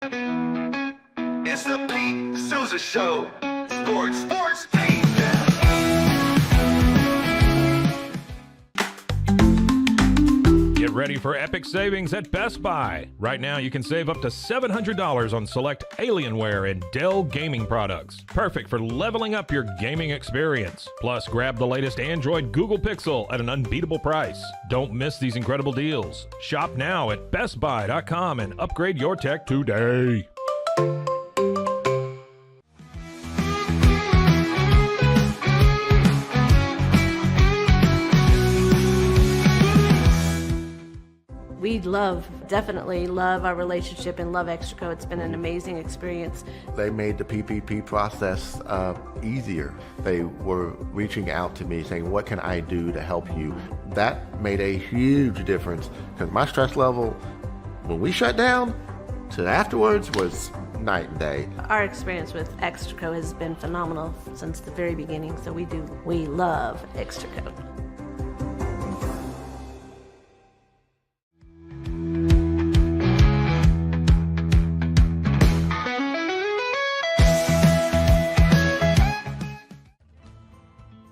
It's the Pete Sousa Show. Sports, Pete. Get ready for epic savings at Best Buy. Right now, you can save up to $700 on select Alienware and Dell gaming products. Perfect for leveling up your gaming experience. Plus, grab the latest Android Google Pixel at an unbeatable price. Don't miss these incredible deals. Shop now at bestbuy.com and upgrade your tech today. We definitely love our relationship and love Extraco. It's been an amazing experience. They made the PPP process easier. They were reaching out to me saying, what can I do to help you? That made a huge difference because my stress level, when we shut down, to afterwards was night and day. Our experience with Extraco has been phenomenal since the very beginning, so we love Extraco.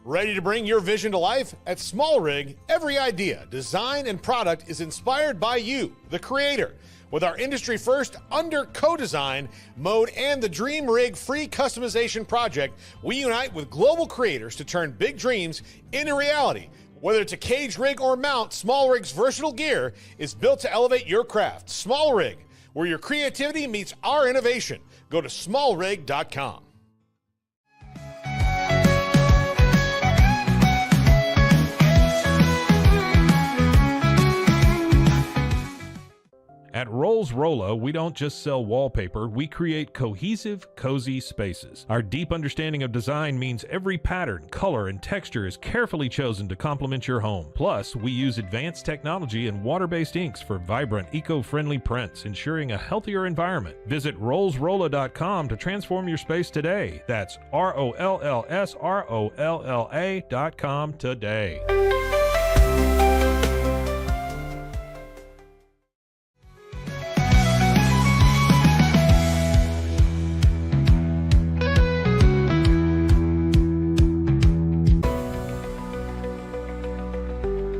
Ready to bring your vision to life? At Small Rig, every idea, design, and product is inspired by you, the creator. With our industry-first under co-design mode and the Dream Rig free customization project, we unite with global creators to turn big dreams into reality. Whether it's a cage rig or mount, Small Rig's versatile gear is built to elevate your craft. Small Rig, where your creativity meets our innovation. Go to smallrig.com. At Rolls Rolla, we don't just sell wallpaper, we create cohesive, cozy spaces. Our deep understanding of design means every pattern, color, and texture is carefully chosen to complement your home. Plus, we use advanced technology and water-based inks for vibrant, eco-friendly prints, ensuring a healthier environment. Visit rollsrolla.com to transform your space today. That's ROLLSROLLA.com today.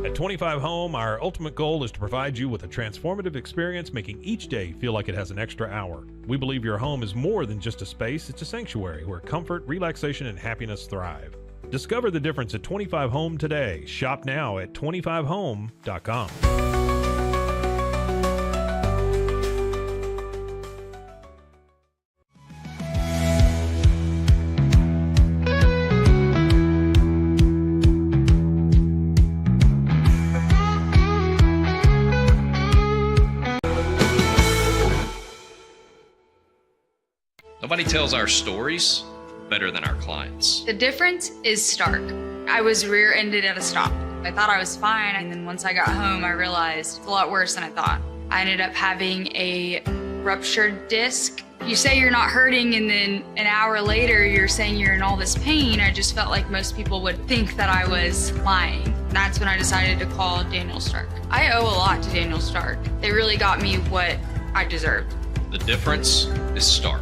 At 25 Home, our ultimate goal is to provide you with a transformative experience, making each day feel like it has an extra hour. We believe your home is more than just a space, it's a sanctuary where comfort, relaxation, and happiness thrive. Discover the difference at 25 Home today. Shop now at 25home.com. Nobody tells our stories better than our clients. The difference is stark. I was rear-ended at a stop. I thought I was fine, and then once I got home, I realized it's a lot worse than I thought. I ended up having a ruptured disc. You say you're not hurting, and then an hour later, you're saying you're in all this pain. I just felt like most people would think that I was lying. That's when I decided to call Daniel Stark. I owe a lot to Daniel Stark. They really got me what I deserved. The difference is stark.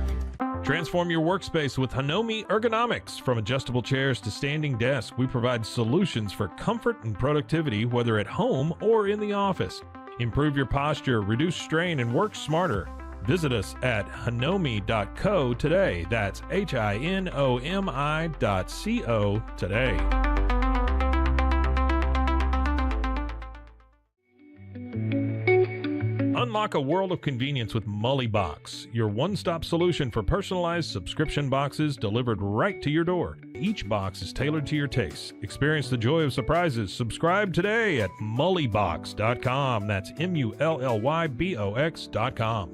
Transform your workspace with Hanomi Ergonomics. From adjustable chairs to standing desks, we provide solutions for comfort and productivity, whether at home or in the office. Improve your posture, reduce strain, and work smarter. Visit us at hanomi.co today. That's HINOMI.co today. Unlock a world of convenience with Mully Box, your one-stop solution for personalized subscription boxes delivered right to your door. Each box is tailored to your tastes. Experience the joy of surprises. Subscribe today at mullybox.com. That's MULLYBOX.com.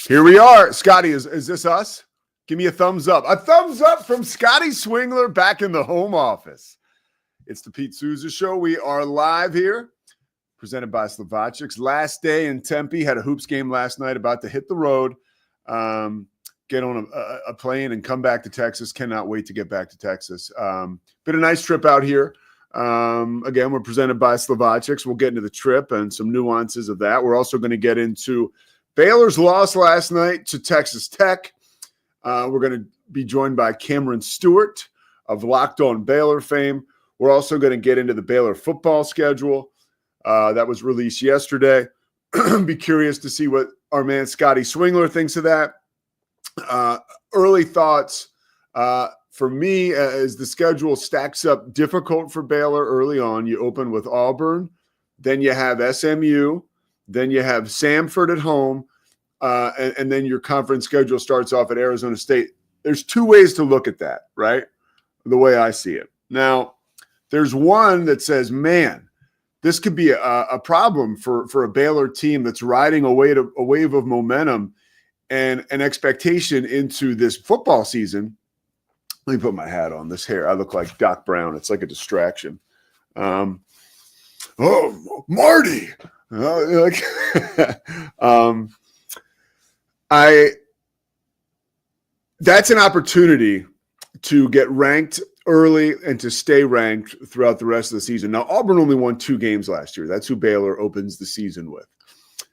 Here we are. Scotty, is this us? Give me a thumbs up. A thumbs up from Scotty Swingler back in the home office. It's the Pete Sousa Show. We are live here, presented by Slovacek's. Last day in Tempe. Had a hoops game last night, about to hit the road, get on a plane and come back to Texas. Cannot wait to get back to Texas. Been a nice trip out here. Again, we're presented by Slovacics. We'll get into the trip and some nuances of that. We're also going to get into Baylor's loss last night to Texas Tech. We're going to be joined by Cameron Stewart of Locked On Baylor fame. We're also going to get into the Baylor football schedule that was released yesterday. Be curious to see what our man Scotty Swingler thinks of that. Early thoughts for me as the schedule stacks up difficult for Baylor early on. You open with Auburn, then you have SMU, then you have Samford at home, and then your conference schedule starts off at Arizona State. There's two ways to look at that, right? The way I see it. Now, there's one that says, man, this could be a problem for a Baylor team that's riding a wave of momentum and an expectation into this football season. Let me put my hat on. This hair, I look like Doc Brown. It's like a distraction. Oh, Marty. That's an opportunity to get ranked early and to stay ranked throughout the rest of the season. Now, Auburn only won 2 games last year. That's who Baylor opens the season with.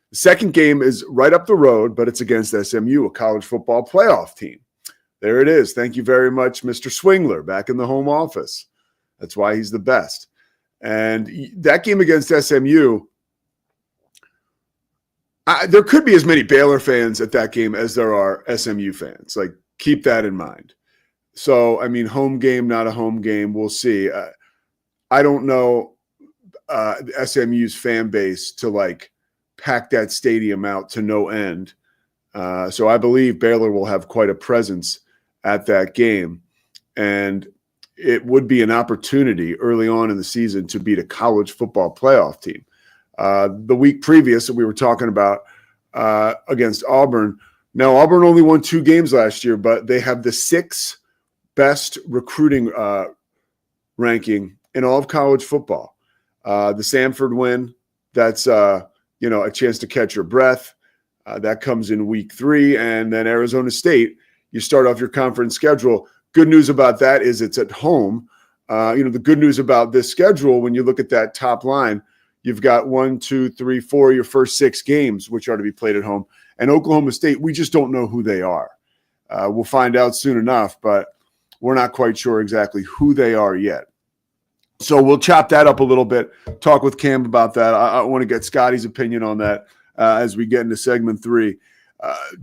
The second game is right up the road, but it's against SMU, a college football playoff team. There it is. Thank you very much, Mr. Swingler, back in the home office. That's why he's the best. And that game against SMU, there could be as many Baylor fans at that game as there are SMU fans. Like, keep that in mind. So, I mean, home game, not a home game. We'll see. I don't know SMU's fan base to, like, pack that stadium out to no end. So I believe Baylor will have quite a presence at that game. And it would be an opportunity early on in the season to beat a college football playoff team. The week previous that we were talking about against Auburn. Now, Auburn only won 2 games last year, but they have the 6th best recruiting ranking in all of college football. The Samford win, that's a chance to catch your breath. That comes in week 3. And then Arizona State, you start off your conference schedule. Good news about that is it's at home. The good news about this schedule, when you look at that top line, you've got 1, 2, 3, 4, your first 6 games, which are to be played at home. And Oklahoma State, we just don't know who they are. We'll find out soon enough, but we're not quite sure exactly who they are yet. So we'll chop that up a little bit, talk with Cam about that. I want to get Scotty's opinion on that as we get into segment 3.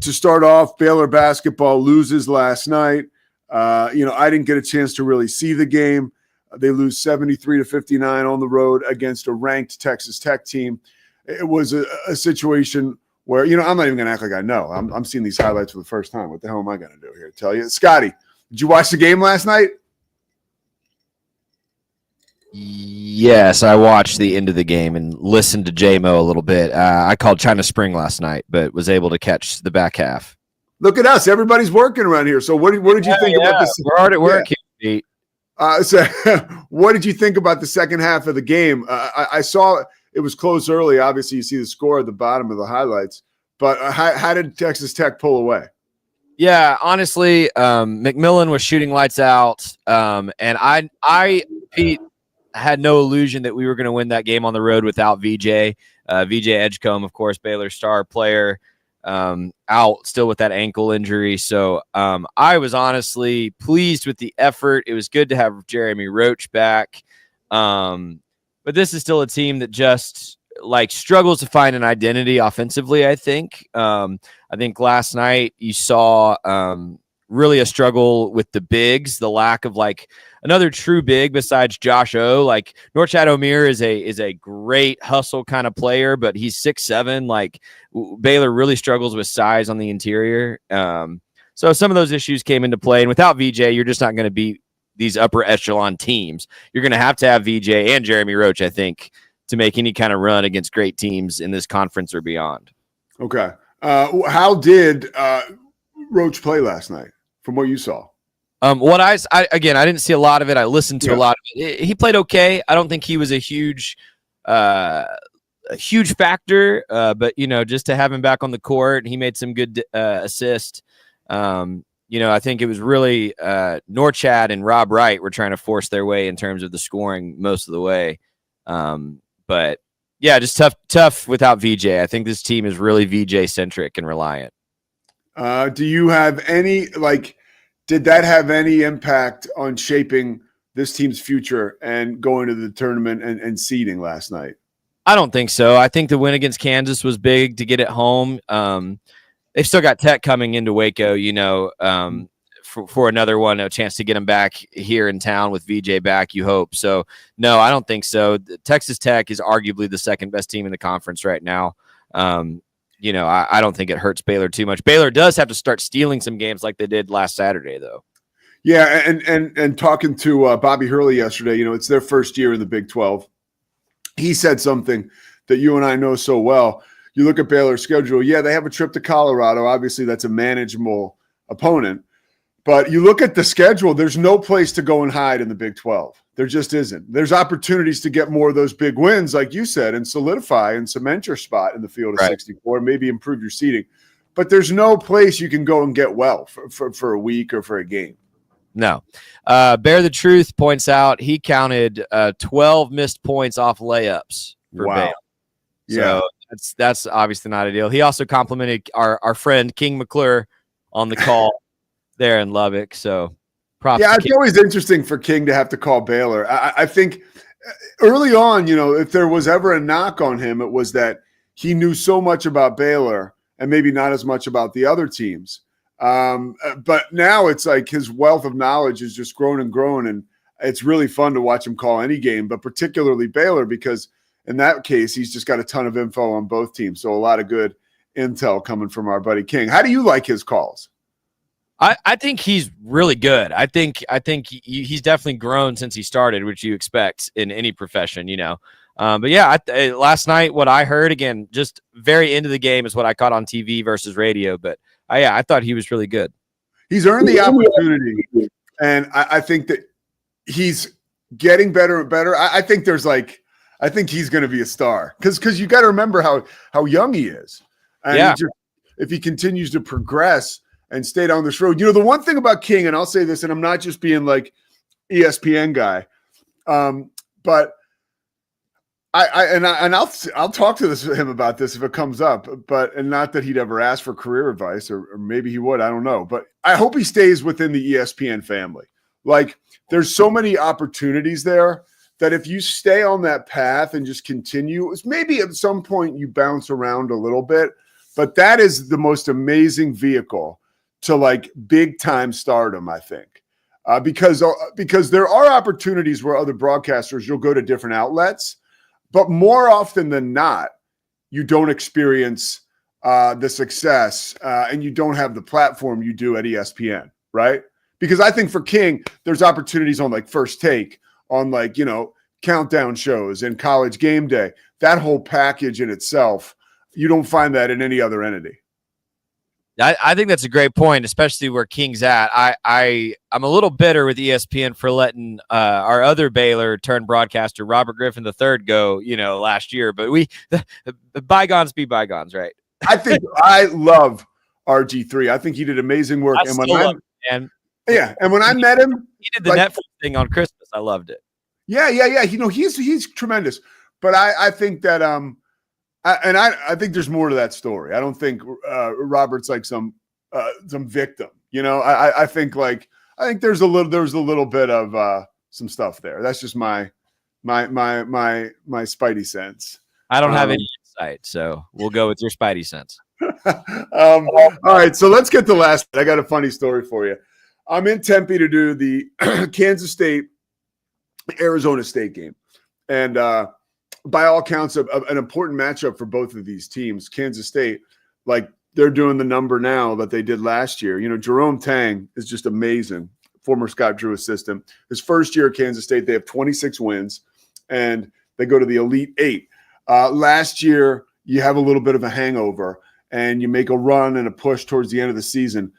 To start off, Baylor basketball loses last night. I didn't get a chance to really see the game. They lose 73-59 on the road against a ranked Texas Tech team. It was a situation where, I'm not even going to act like I know. I'm seeing these highlights for the first time. What the hell am I going to do here? Tell you. Scotty, did you watch the game last night? Yes, I watched the end of the game and listened to J-Mo a little bit. I called China Spring last night, but was able to catch the back half. Look at us. Everybody's working around here. So what did you think about this? We're hard at work here, Pete. So what did you think about the second half of the game? I saw it was close early. Obviously, you see the score at the bottom of the highlights. But how did Texas Tech pull away? Yeah, honestly, McMillan was shooting lights out. And I, Pete, had no illusion that we were going to win that game on the road without VJ. VJ Edgecombe, of course, Baylor's star player, out still with that ankle injury. So I was honestly pleased with the effort. It was good to have Jeremy Roach back. But this is still a team that just struggles to find an identity offensively, I think. I think last night you saw really a struggle with the bigs, the lack of another true big besides Josh O. Norchad Omir is a great hustle kind of player, but he's 6'7". Baylor really struggles with size on the interior. So some of those issues came into play, and without VJ, you're just not going to beat these upper echelon teams. You're going to have VJ and Jeremy Roach, I think, to make any kind of run against great teams in this conference or beyond. Okay. How did Roach play last night from what you saw? What I didn't see a lot of it. I listened to a lot of it. He played okay. I don't think he was a huge factor, but just to have him back on the court, he made some good assist. I think it was really Norchad and Rob Wright were trying to force their way in terms of the scoring most of the way. But yeah, just tough without VJ. I think this team is really VJ centric and reliant. Do you have any, did that have any impact on shaping this team's future and going to the tournament and seeding last night? I don't think so. I think the win against Kansas was big to get it home. They've still got Tech coming into Waco, for another one, a chance to get them back here in town with VJ back, you hope. So, no, I don't think so. Texas Tech is arguably the second best team in the conference right now. I don't think it hurts Baylor too much. Baylor does have to start stealing some games like they did last Saturday, though. Yeah, and talking to Bobby Hurley yesterday, it's their first year in the Big 12. He said something that you and I know so well. You look at Baylor's schedule. Yeah, they have a trip to Colorado. Obviously, that's a manageable opponent. But you look at the schedule, there's no place to go and hide in the Big 12. There just isn't. There's opportunities to get more of those big wins, like you said, and solidify and cement your spot in the field of 64, maybe improve your seating. But there's no place you can go and get well for a week or for a game. No. Bear the Truth points out he counted 12 missed points off layups for Baylor. Yeah. So that's obviously not ideal. He also complimented our friend King McClure on the call there in Lubbock. So props. Yeah, it's always interesting for King to have to call Baylor. I think early on, if there was ever a knock on him, it was that he knew so much about Baylor and maybe not as much about the other teams. But now it's like his wealth of knowledge has just grown and grown, and it's really fun to watch him call any game, but particularly Baylor, because in that case, he's just got a ton of info on both teams. So a lot of good intel coming from our buddy King. How do you like his calls? I think he's really good. I think he's definitely grown since he started, which you expect in any profession, But yeah, last night, what I heard, again, just very into the game is what I caught on TV versus radio, but I thought he was really good. He's earned the opportunity, and I think that he's getting better and better. I think he's going to be a star because you got to remember how young he is. And if he continues to progress and stay down this road, the one thing about King, and I'll say this, and I'm not just being like ESPN guy, but I'll talk to him about this if it comes up, and not that he'd ever ask for career advice, or maybe he would, I don't know, but I hope he stays within the ESPN family. Like, there's so many opportunities there that if you stay on that path and just continue, maybe at some point you bounce around a little bit, but that is the most amazing vehicle to like big time stardom, I think, because there are opportunities where other broadcasters, you'll go to different outlets. But more often than not, you don't experience the success and you don't have the platform you do at ESPN, right? Because I think for King, there's opportunities on like First Take, on like, countdown shows and College Game Day. That whole package in itself, you don't find that in any other entity. I think that's a great point, especially where King's at. I'm a little bitter with ESPN for letting our other Baylor turned broadcaster Robert Griffin III go, last year. But the bygones be bygones, right? I love RG3. I think he did amazing work. And when I met him, he did the Netflix thing on Christmas. I loved it. Yeah. He's tremendous. But I think that I think there's more to that story. I don't think Robert's like some victim. I think there's a little bit of some stuff there. That's just my spidey sense. I don't have any insight, so we'll go with your spidey sense. All right, so let's get to last. I got a funny story for you. I'm in Tempe to do the Kansas State Arizona State game, and by all counts, an important matchup for both of these teams. Kansas State, they're doing the number now that they did last year. Jerome Tang is just amazing, former Scott Drew assistant. His first year at Kansas State, they have 26 wins, and they go to the Elite Eight. Last year, you have a little bit of a hangover, and you make a run and a push towards the end of the season,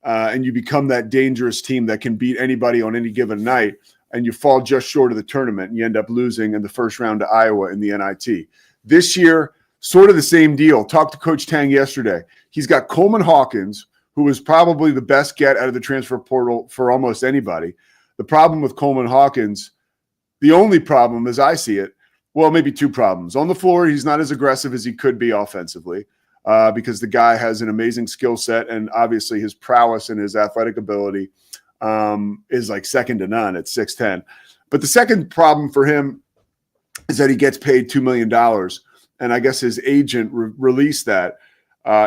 and you become that dangerous team that can beat anybody on any given night. And you fall just short of the tournament, and you end up losing in the first round to Iowa in the NIT. This year, sort of the same deal. Talked to Coach Tang yesterday. He's got Coleman Hawkins, who was probably the best get out of the transfer portal for almost anybody. The problem with Coleman Hawkins, the only problem as I see it, well, maybe two problems. On the floor, he's not as aggressive as he could be offensively because the guy has an amazing skill set, and obviously his prowess and his athletic ability is like second to none at 6'10". But the second problem for him is that he gets paid $2 million, and I guess his agent released that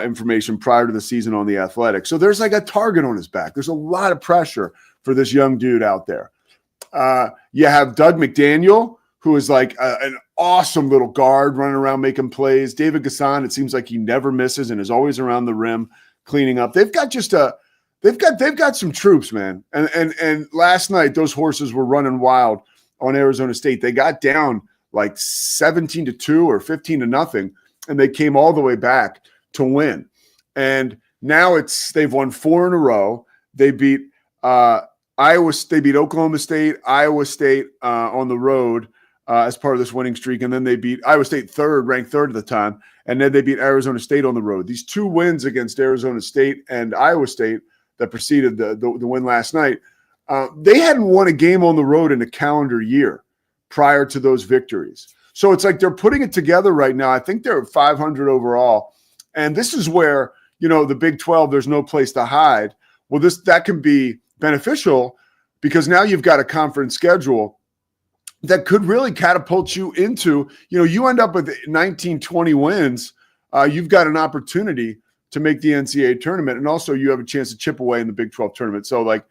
information prior to the season on The Athletic. So there's like a target on his back. There's a lot of pressure for this young dude out there. You have Doug McDaniel, who is like an awesome little guard running around making plays. David Gasson, it seems like he never misses and is always around the rim cleaning up. They've got some troops, man. And last night those horses were running wild on Arizona State. They got down like 17-2 or 15-0, and they came all the way back to win. And now they've won 4 in a row. They beat they beat Oklahoma State, Iowa State on the road as part of this winning streak, and then they beat Iowa State ranked third at the time, and then they beat Arizona State on the road. These 2 wins against Arizona State and Iowa State that preceded the win last night, they hadn't won a game on the road in a calendar year prior to those victories. So it's like they're putting it together right now. I think they're at 500 overall, and this is where, the Big 12, there's no place to hide. Well, that can be beneficial because now you've got a conference schedule that could really catapult you into, you end up with 19, 20 wins. You've got an opportunity to make the NCAA tournament. And also you have a chance to chip away in the Big 12 tournament. So like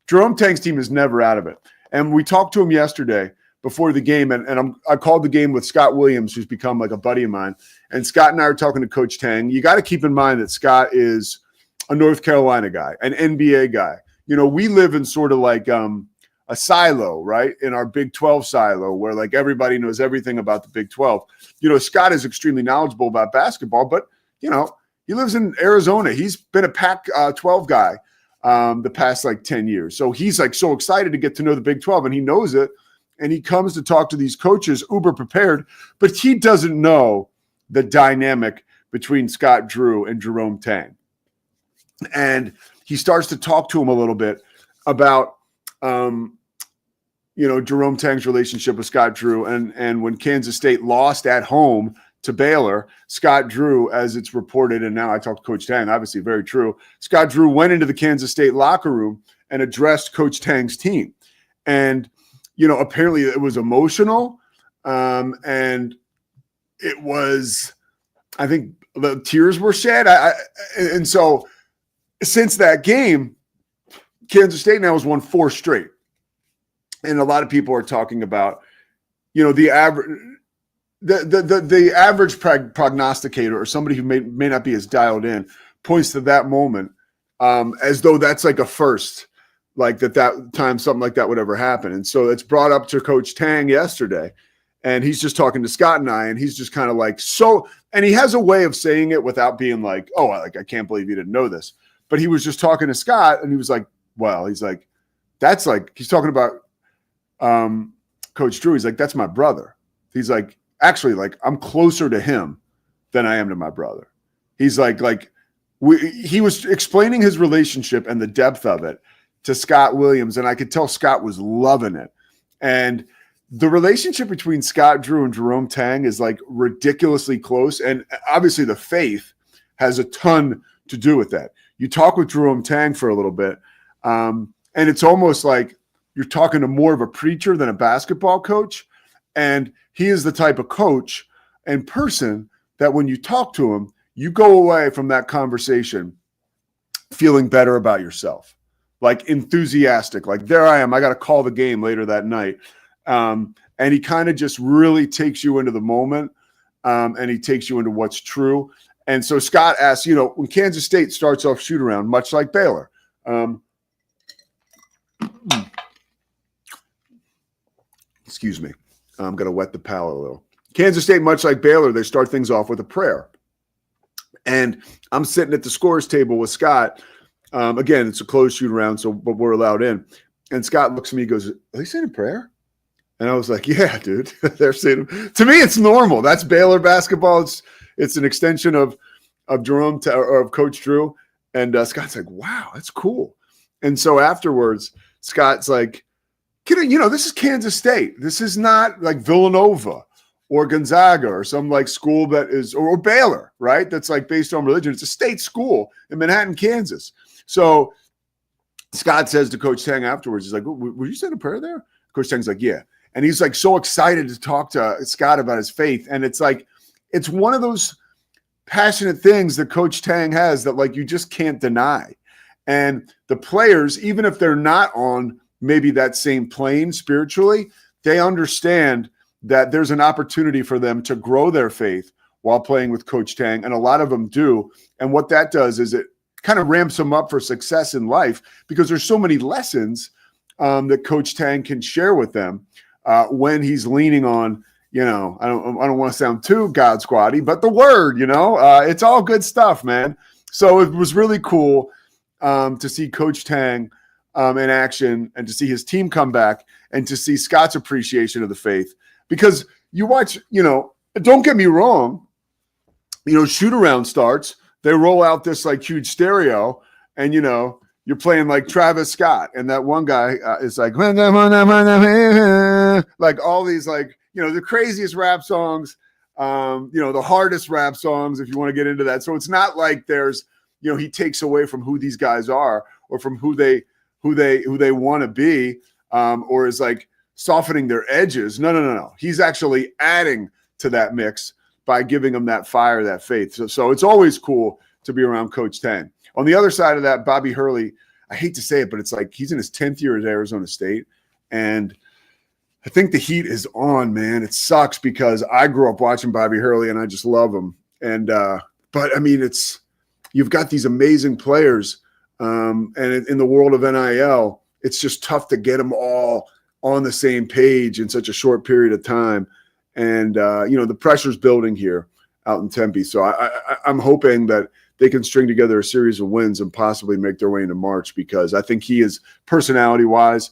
Jerome Tang's team is never out of it. And we talked to him yesterday before the game. And I called the game with Scott Williams, who's become like a buddy of mine. And Scott and I are talking to Coach Tang. You got to keep in mind that Scott is a North Carolina guy, an NBA guy. We live in sort of like a silo, right? In our Big 12 silo where like everybody knows everything about the Big 12. Scott is extremely knowledgeable about basketball, but he lives in Arizona. He's been a Pac-12 guy the past like 10 years. So he's like so excited to get to know the Big 12, and he knows it. And he comes to talk to these coaches uber prepared, but he doesn't know the dynamic between Scott Drew and Jerome Tang. And he starts to talk to him a little bit about Jerome Tang's relationship with Scott Drew. And when Kansas State lost at home to Baylor, Scott Drew, as it's reported, and now I talked to Coach Tang, obviously very true, Scott Drew went into the Kansas State locker room and addressed Coach Tang's team. And, apparently it was emotional. And it was, I think the tears were shed. And so since that game, Kansas State now has won 4 straight. And a lot of people are talking about, the average prognosticator or somebody who may not be as dialed in points to that moment as though that's like a first, like that time something like that would ever happen. And so it's brought up to Coach Tang yesterday, and he's just talking to Scott and I, and he's just kind of like, and he has a way of saying it without being like, oh, I can't believe you didn't know this. But he was just talking to Scott, and he was like, well, he's like, that's like, he's talking about Coach Drew. He's like, that's my brother. He's like, actually, like, I'm closer to him than I am to my brother. He's like he was explaining his relationship and the depth of it to Scott Williams, and I could tell Scott was loving it. And the relationship between Scott Drew and Jerome Tang is like ridiculously close, and obviously the faith has a ton to do with that. You talk with Jerome Tang for a little bit, and it's almost like you're talking to more of a preacher than a basketball coach. And he is the type of coach and person that when you talk to him, you go away from that conversation feeling better about yourself, like enthusiastic, like there I am. I got to call the game later that night. And he kind of just really takes you into the moment, and he takes you into what's true. And so Scott asks, when Kansas State starts off shoot around, much like Baylor, excuse me, I'm going to wet the palate a little. Kansas State, much like Baylor, they start things off with a prayer. And I'm sitting at the scores table with Scott. Again, it's a closed shoot around, but we're allowed in. And Scott looks at me and goes, are they saying a prayer? And I was like, yeah, dude, they're saying, to me, it's normal. That's Baylor basketball. It's an extension of Jerome or of Coach Drew. And Scott's like, wow, that's cool. And so afterwards, Scott's like, this is Kansas State. This is not like Villanova or Gonzaga or some like school that is, or Baylor, right? That's like based on religion. It's a state school in Manhattan, Kansas. So Scott says to Coach Tang afterwards, he's like, were you saying a prayer there? Coach Tang's like, yeah. And he's like so excited to talk to Scott about his faith. And it's like, it's one of those passionate things that Coach Tang has that like you just can't deny. And the players, even if they're not on maybe that same plane spiritually, they understand that there's an opportunity for them to grow their faith while playing with Coach Tang. And a lot of them do. And what that does is it kind of ramps them up for success in life because there's so many lessons that Coach Tang can share with them when he's leaning on, I don't want to sound too God squatty, but the word, it's all good stuff, man. So it was really cool to see Coach Tang in action and to see his team come back and to see Scott's appreciation of the faith. Because you watch, don't get me wrong, shoot around starts, they roll out this like huge stereo and, you're playing like Travis Scott. And that one guy is like, like all these like, the craziest rap songs, the hardest rap songs, if you want to get into that. So it's not like there's, he takes away from who these guys are or from who they want to be, or is like softening their edges. No. He's actually adding to that mix by giving them that fire, that faith. So it's always cool to be around Coach Tang. On the other side of that, Bobby Hurley, I hate to say it, but it's like he's in his 10th year at Arizona State. And I think the heat is on, man. It sucks because I grew up watching Bobby Hurley and I just love him. And, but I mean, you've got these amazing players. And in the world of NIL, it's just tough to get them all on the same page in such a short period of time. And, the pressure's building here out in Tempe. So I'm hoping that they can string together a series of wins and possibly make their way into March, because I think he is personality-wise,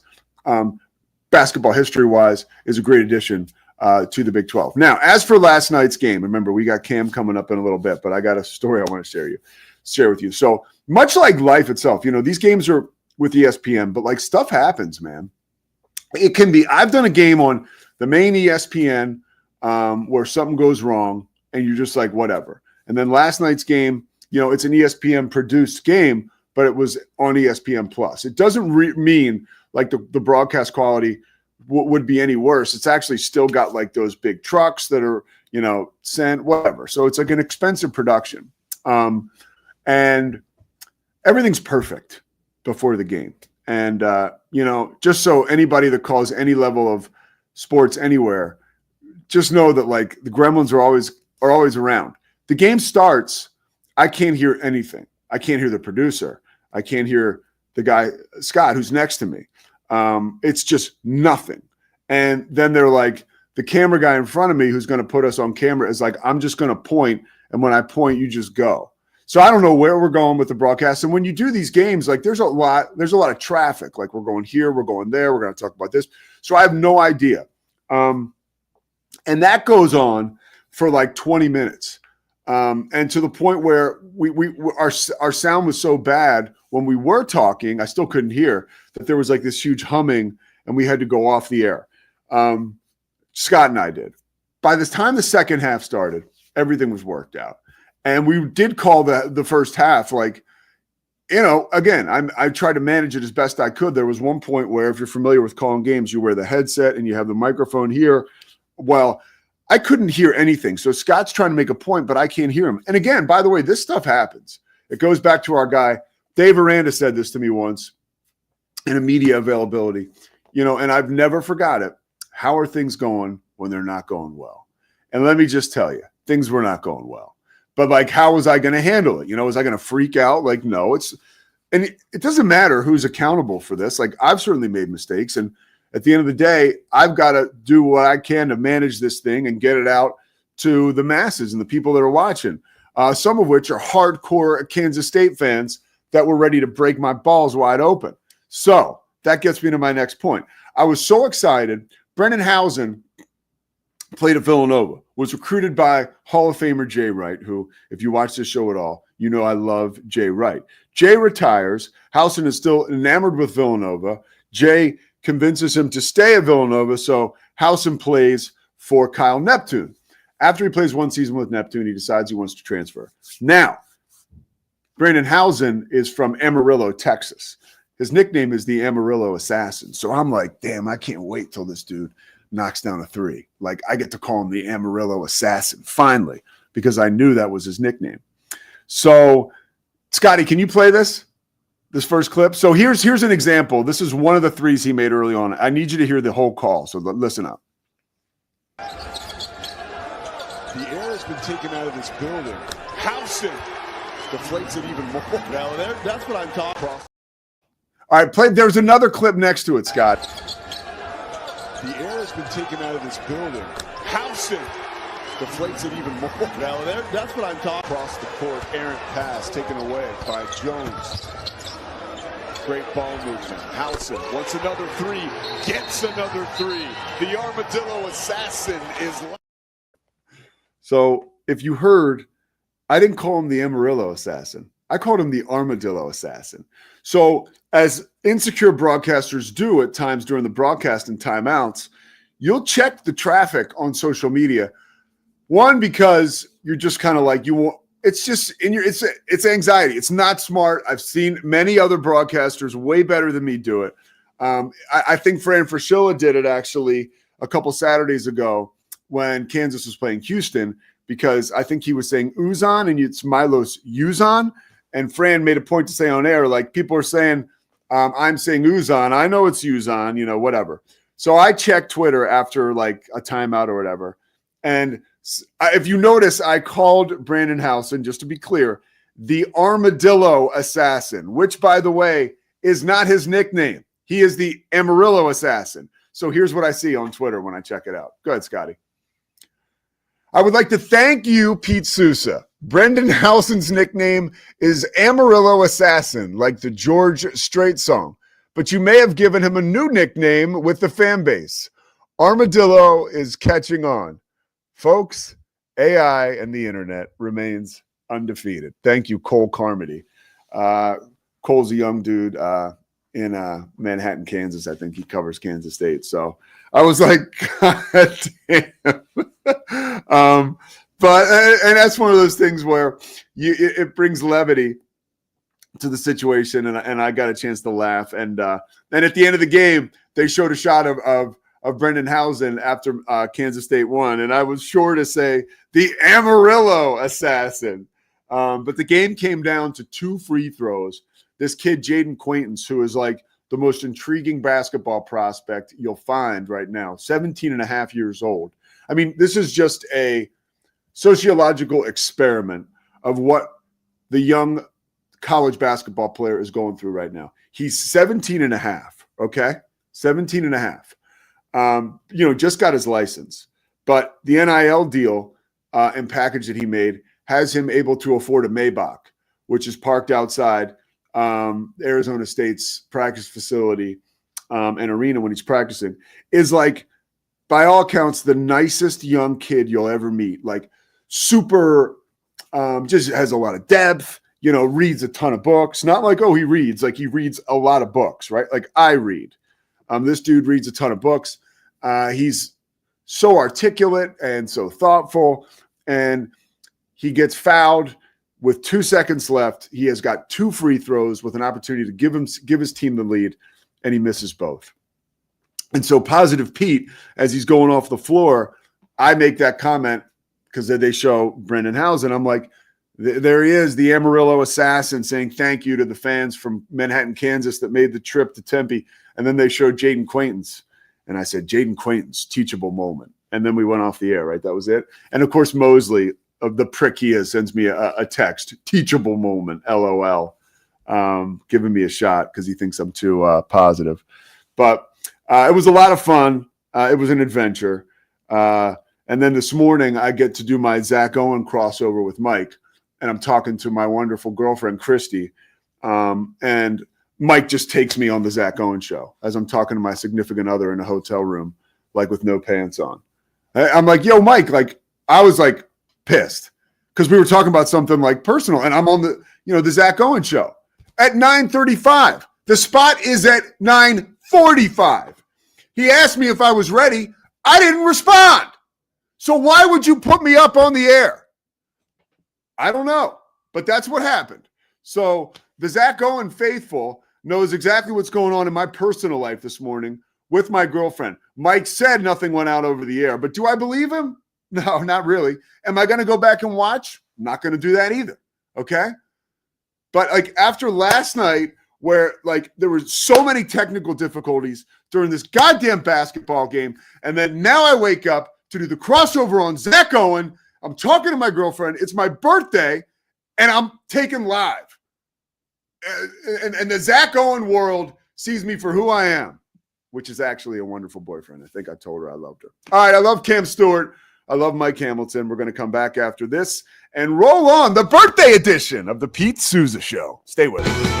basketball history-wise, is a great addition to the Big 12. Now, as for last night's game, remember, we got Cam coming up in a little bit, but I got a story I want to share with you. So much like life itself, these games are with ESPN, but like stuff happens, man. It can be, I've done a game on the main ESPN where something goes wrong and you're just like, whatever. And then last night's game, it's an ESPN produced game, but it was on ESPN Plus. It doesn't mean like the broadcast quality would be any worse. It's actually still got like those big trucks that are, sent, whatever. So it's like an expensive production. And everything's perfect before the game. And, just so anybody that calls any level of sports anywhere, just know that like the gremlins are always around. The game starts, I can't hear anything. I can't hear the producer. I can't hear the guy, Scott, who's next to me. It's just nothing. And then they're like, the camera guy in front of me who's going to put us on camera is like, I'm just going to point. And when I point, you just go. So I don't know where we're going with the broadcast. And when you do these games, like there's a lot of traffic. Like we're going here, we're going there. We're going to talk about this. So I have no idea. And that goes on for like 20 minutes. And to the point where our sound was so bad when we were talking, I still couldn't hear, that there was like this huge humming and we had to go off the air. Scott and I did. By the time the second half started, everything was worked out. And we did call the first half, like, again, I tried to manage it as best I could. There was one point where, if you're familiar with calling games, you wear the headset and you have the microphone here. Well, I couldn't hear anything. So Scott's trying to make a point, but I can't hear him. And again, by the way, this stuff happens. It goes back to our guy. Dave Aranda said this to me once in a media availability, and I've never forgot it. How are things going when they're not going well? And let me just tell you, things were not going well. But like, how was I going to handle it? Was I going to freak out? Like, no, it doesn't matter who's accountable for this. Like, I've certainly made mistakes. And at the end of the day, I've got to do what I can to manage this thing and get it out to the masses and the people that are watching, some of which are hardcore Kansas State fans that were ready to break my balls wide open. So that gets me to my next point. I was so excited. Brennan Housen played at Villanova, was recruited by Hall of Famer Jay Wright, who, if you watch this show at all, You know I love Jay Wright. Jay retires. Howson is still enamored with Villanova. Jay convinces him to stay at Villanova, so Howson plays for Kyle Neptune. After he plays one season with Neptune, he decides he wants to transfer. Now, Brandon Howson is from Amarillo, Texas. His nickname is the Amarillo Assassin. So I'm like, damn, I can't wait till this dude knocks down a three. Like, I get to call him the Amarillo Assassin, finally, because I knew that was his nickname. So, Scotty, can you play this first clip? So here's an example. This is one of the threes he made early on. I need you to hear the whole call, so listen up. The air has been taken out of this building. Howson deflates it even more. Now, that's what I'm talking about. All right, there's another clip next to it, Scott. The air has been taken out of this building. Howson deflates it even more. Now, that's what I'm talking about. Across the court, errant pass taken away by Jones. Great ball movement. Howson wants another three, gets another three. The Armadillo Assassin is. So if you heard, I didn't call him the Amarillo Assassin. I called him the Armadillo Assassin. So as insecure broadcasters do at times during the broadcast and timeouts, you'll check the traffic on social media. One, because you're just kind of like, it's just in your, it's anxiety. It's not smart. I've seen many other broadcasters way better than me do it. I think Fran Fraschilla did it actually a couple Saturdays ago when Kansas was playing Houston, because I think he was saying Uzan and it's Milos Uzan. And Fran made a point to say on air, like, people are saying, I'm saying Uzan. I know it's Uzan, whatever. So I checked Twitter after like a timeout or whatever. And if you notice, I called Brandon Howson, just to be clear, the Armadillo Assassin, which, by the way, is not his nickname. He is the Amarillo Assassin. So here's what I see on Twitter when I check it out. Go ahead, Scotty. I would like to thank you, Pete Sousa. Brendan Howson's nickname is Amarillo Assassin, like the George Strait song. But you may have given him a new nickname with the fan base. Armadillo is catching on. Folks, AI and the internet remains undefeated. Thank you, Cole Carmody. Cole's a young dude in Manhattan, Kansas. I think he covers Kansas State. So I was like, God damn. But that's one of those things where it brings levity to the situation, and I got a chance to laugh. And at the end of the game, they showed a shot of Brendan Howson after Kansas State won, and I was sure to say the Amarillo Assassin. But the game came down to 2 free throws. This kid, Jaden Quaintance, who is like the most intriguing basketball prospect you'll find right now, 17 and a half years old. I mean, this is just a sociological experiment of what the young college basketball player is going through right now. He's 17 and a half, okay? 17 and a half. Just got his license. But the NIL deal and package that he made has him able to afford a Maybach, which is parked outside Arizona State's practice facility and arena when he's practicing, is like, by all accounts, the nicest young kid you'll ever meet. Like, super, just has a lot of depth, reads a ton of books. Not like, oh, he reads. Like, he reads a lot of books, right? Like, I read. This dude reads a ton of books. He's so articulate and so thoughtful, and he gets fouled with 2 seconds left. He has got 2 free throws with an opportunity to give his team the lead, and he misses both. And so Positive Pete, as he's going off the floor, I make that comment because they show Brendan Howson. I'm like, there he is, the Amarillo Assassin, saying thank you to the fans from Manhattan, Kansas that made the trip to Tempe. And then they showed Jaden Quaintance. And I said, Jaden Quaintance, teachable moment. And then we went off the air, right? That was it. And, of course, Mosley, of the prick he is, sends me a text, teachable moment, LOL, giving me a shot because he thinks I'm too positive. But it was a lot of fun. It was an adventure. And then this morning, I get to do my Zach Owen crossover with Mike. And I'm talking to my wonderful girlfriend, Christy. And Mike just takes me on the Zach Owen show as I'm talking to my significant other in a hotel room, like with no pants on. I'm like, yo, Mike, like, I was like pissed because we were talking about something like personal, and I'm on the Zach Owen show at 9:35. The spot is at 9:45. He asked me if I was ready. I didn't respond. So why would you put me up on the air? I don't know, but that's what happened. So the Zach Owen faithful knows exactly what's going on in my personal life this morning with my girlfriend. Mike said nothing went out over the air, but do I believe him? No, not really. Am I going to go back and watch? I'm not going to do that either. Okay. But like after last night, where like there were so many technical difficulties during this goddamn basketball game, and then now I wake up to do the crossover on Zach Owen. I'm talking to my girlfriend. It's my birthday, and I'm taken live. And the Zach Owen world sees me for who I am, which is actually a wonderful boyfriend. I think I told her I loved her. All right, I love Cam Stewart. I love Mike Hamilton. We're going to come back after this and roll on the birthday edition of the Pete Sousa Show. Stay with us.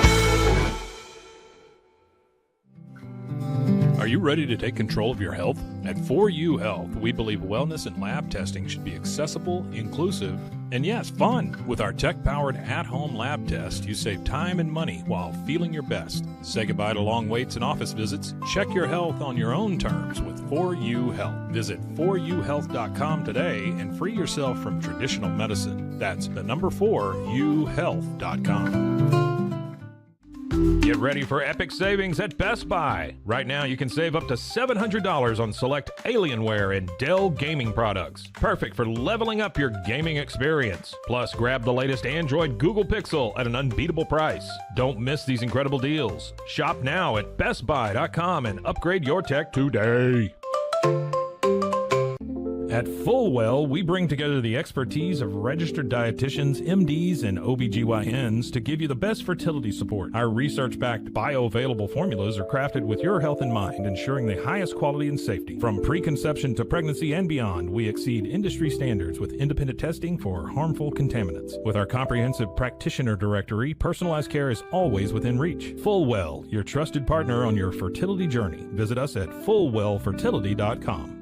Are you ready to take control of your health? At 4U Health, we believe wellness and lab testing should be accessible, inclusive, and yes, fun. With our tech-powered at-home lab test, you save time and money while feeling your best. Say goodbye to long waits and office visits. Check your health on your own terms with 4U Health. Visit 4uhealth.com today and free yourself from traditional medicine. That's the number 4uhealth.com. Get ready for epic savings at Best Buy. Right now, you can save up to $700 on select Alienware and Dell gaming products. Perfect for leveling up your gaming experience. Plus, grab the latest Android Google Pixel at an unbeatable price. Don't miss these incredible deals. Shop now at bestbuy.com and upgrade your tech today. At Fullwell, we bring together the expertise of registered dietitians, MDs, and OBGYNs to give you the best fertility support. Our research-backed bioavailable formulas are crafted with your health in mind, ensuring the highest quality and safety. From preconception to pregnancy and beyond, we exceed industry standards with independent testing for harmful contaminants. With our comprehensive practitioner directory, personalized care is always within reach. Fullwell, your trusted partner on your fertility journey. Visit us at fullwellfertility.com.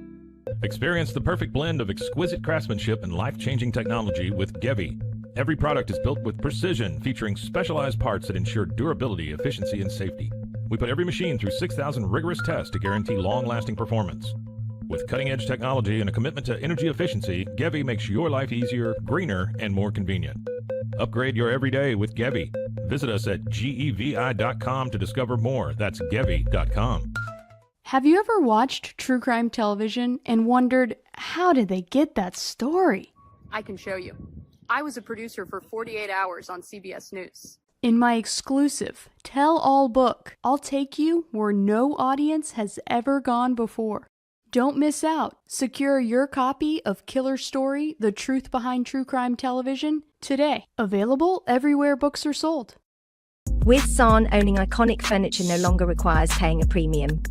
Experience the perfect blend of exquisite craftsmanship and life-changing technology with Gevi. Every product is built with precision, featuring specialized parts that ensure durability, efficiency, and safety. We put every machine through 6,000 rigorous tests to guarantee long-lasting performance. With cutting-edge technology and a commitment to energy efficiency, Gevi makes your life easier, greener, and more convenient. Upgrade your everyday with Gevi. Visit us at gevi.com to discover more. That's gevi.com. Have you ever watched true crime television and wondered, how did they get that story? I can show you. I was a producer for 48 Hours on CBS News. In my exclusive tell-all book, I'll take you where no audience has ever gone before. Don't miss out. Secure your copy of Killer Story, The Truth Behind True Crime Television today. Available everywhere books are sold. With San, owning iconic furniture no longer requires paying a premium.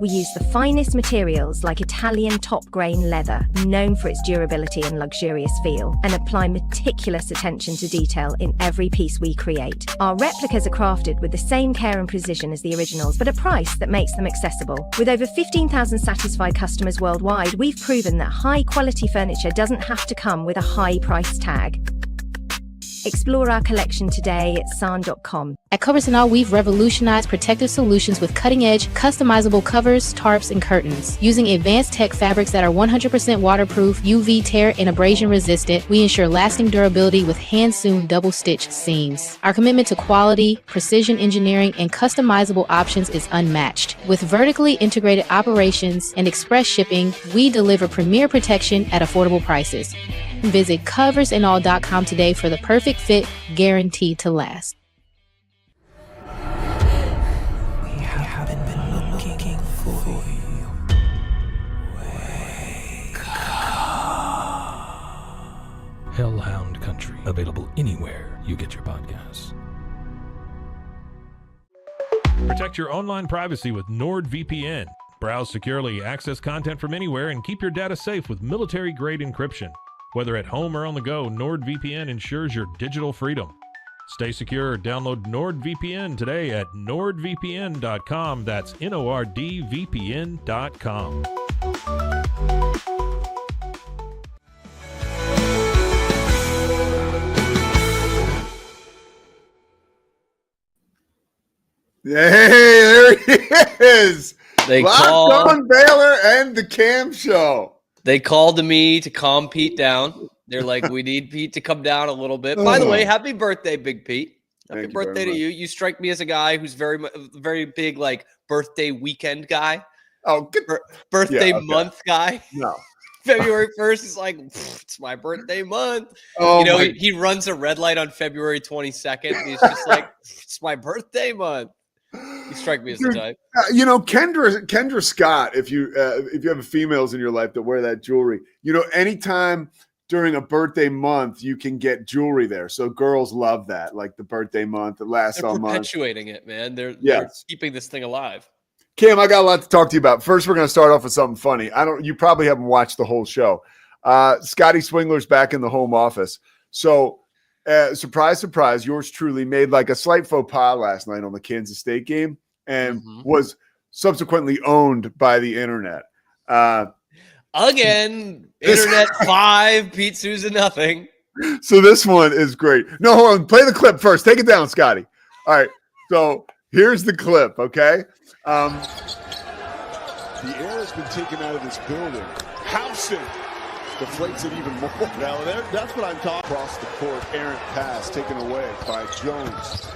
We use the finest materials like Italian top-grain leather, known for its durability and luxurious feel, and apply meticulous attention to detail in every piece we create. Our replicas are crafted with the same care and precision as the originals, but at a price that makes them accessible. With over 15,000 satisfied customers worldwide, we've proven that high-quality furniture doesn't have to come with a high price tag. Explore our collection today at san.com. At Covers & All, we've revolutionized protective solutions with cutting-edge, customizable covers, tarps, and curtains. Using advanced tech fabrics that are 100% waterproof, UV tear, and abrasion resistant, we ensure lasting durability with hand-sewn double-stitch seams. Our commitment to quality, precision engineering, and customizable options is unmatched. With vertically integrated operations and express shipping, we deliver premier protection at affordable prices. Visit coversandall.com today for the perfect fit, guaranteed to last. We haven't been looking for you. Wake up. Hellhound Country, available anywhere you get your podcasts. Protect your online privacy with NordVPN. Browse securely, access content from anywhere, and keep your data safe with military-grade encryption. Whether at home or on the go, NordVPN ensures your digital freedom. Stay secure. Download NordVPN today at nordvpn.com. That's NORDVPN.com. Hey, there he is. They Locked on Baylor and the Cam Show. They called to me to calm Pete down. They're like, we need Pete to come down a little bit. By the way, happy birthday, Big Pete. Happy birthday to you. You strike me as a guy who's very big, like birthday weekend guy. Oh, birthday month guy. No. February 1st is like, it's my birthday month. Oh, he runs a red light on February 22nd. He's just like, it's my birthday month. You strike me as the type. Kendra Scott, if you have females in your life that wear that jewelry, anytime during a birthday month, you can get jewelry there. So girls love that, like the birthday month. It lasts all month. They're perpetuating it, man. They're keeping this thing alive. Cam, I got a lot to talk to you about. First, we're going to start off with something funny. You probably haven't watched the whole show. Scotty Swingler's back in the home office. So, surprise, surprise, yours truly made like a slight faux pas last night on the Kansas State game and was subsequently owned by the internet. Again, Internet 5, Pete Sousa nothing. So this one is great. No, hold on. Play the clip first. Take it down, Scotty. All right. So here's the clip, okay? The air has been taken out of this building. Housen deflates it even more. Now, that's what I'm talking. Across the court, errant pass taken away by Jones.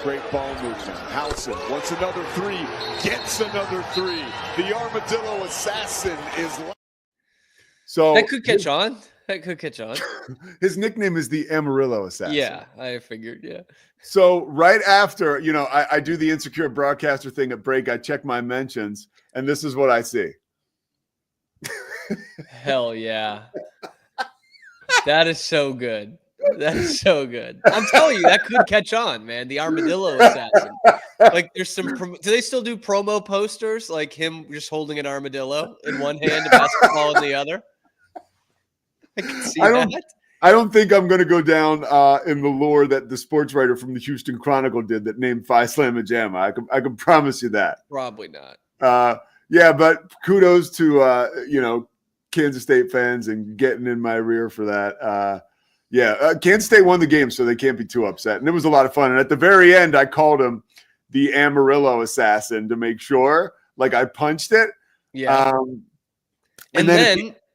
Great ball movement. Housen wants another three, gets another three. The Armadillo Assassin is. So that could catch on. His nickname is the Amarillo Assassin. Yeah, I figured. Yeah. So right after, I do the insecure broadcaster thing at break. I check my mentions, and this is what I see. Hell yeah. That is so good. That is so good. I'm telling you, that could catch on, man. The Armadillo Assassin. Like, there's some. Do they still do promo posters like him just holding an armadillo in one hand, a basketball in the other? I can see that. I don't think I'm going to go down in the lore that the sports writer from the Houston Chronicle did that named Phi Slamma Jamma. I can promise you that. Probably not. Yeah, but kudos to Kansas State fans and getting in my rear for that. Kansas State won the game, so they can't be too upset. And it was a lot of fun. And at the very end, I called him the Amarillo Assassin to make sure, like I punched it. Yeah.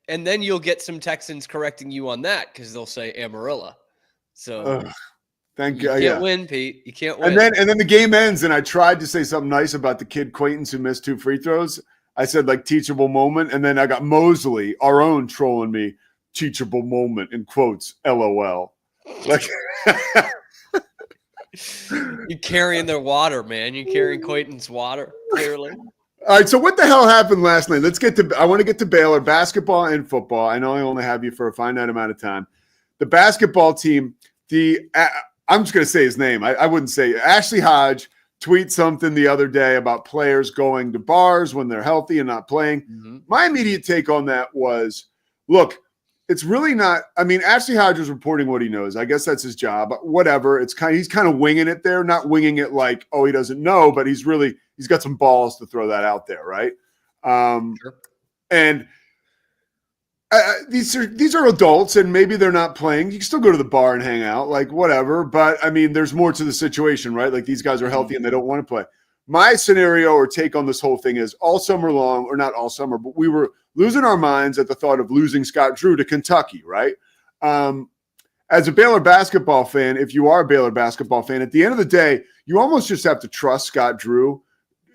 And then you'll get some Texans correcting you on that because they'll say Amarillo. So thank you. You can't win, Pete. You can't win. And then the game ends, and I tried to say something nice about the kid Quaintance who missed 2 free throws. I said like teachable moment, and then I got Mosley, our own, trolling me. Teachable moment in quotes. LOL. Like you're carrying their water, man. You're carrying Quaintance water. Clearly. All right, so what the hell happened last night? I want to get to Baylor basketball and football. I know I only have you for a finite amount of time. The basketball team, I'm just going to say his name. I wouldn't say Ashley Hodge tweet something the other day about players going to bars when they're healthy and not playing. Mm-hmm. My immediate take on that was, look, it's really not. I mean, Ashley Hodge was reporting what he knows. I guess that's his job. Whatever. He's kind of winging it there, not winging it like, oh, he doesn't know, but he's got some balls to throw that out there, right? Sure. And these are adults, and maybe they're not playing. You can still go to the bar and hang out, like whatever. But I mean, there's more to the situation, right? Like these guys are healthy and they don't want to play. My scenario or take on this whole thing is all summer long, or not all summer, but we were losing our minds at the thought of losing Scott Drew to Kentucky, right? As a Baylor basketball fan, if you are a Baylor basketball fan, at the end of the day, you almost just have to trust Scott Drew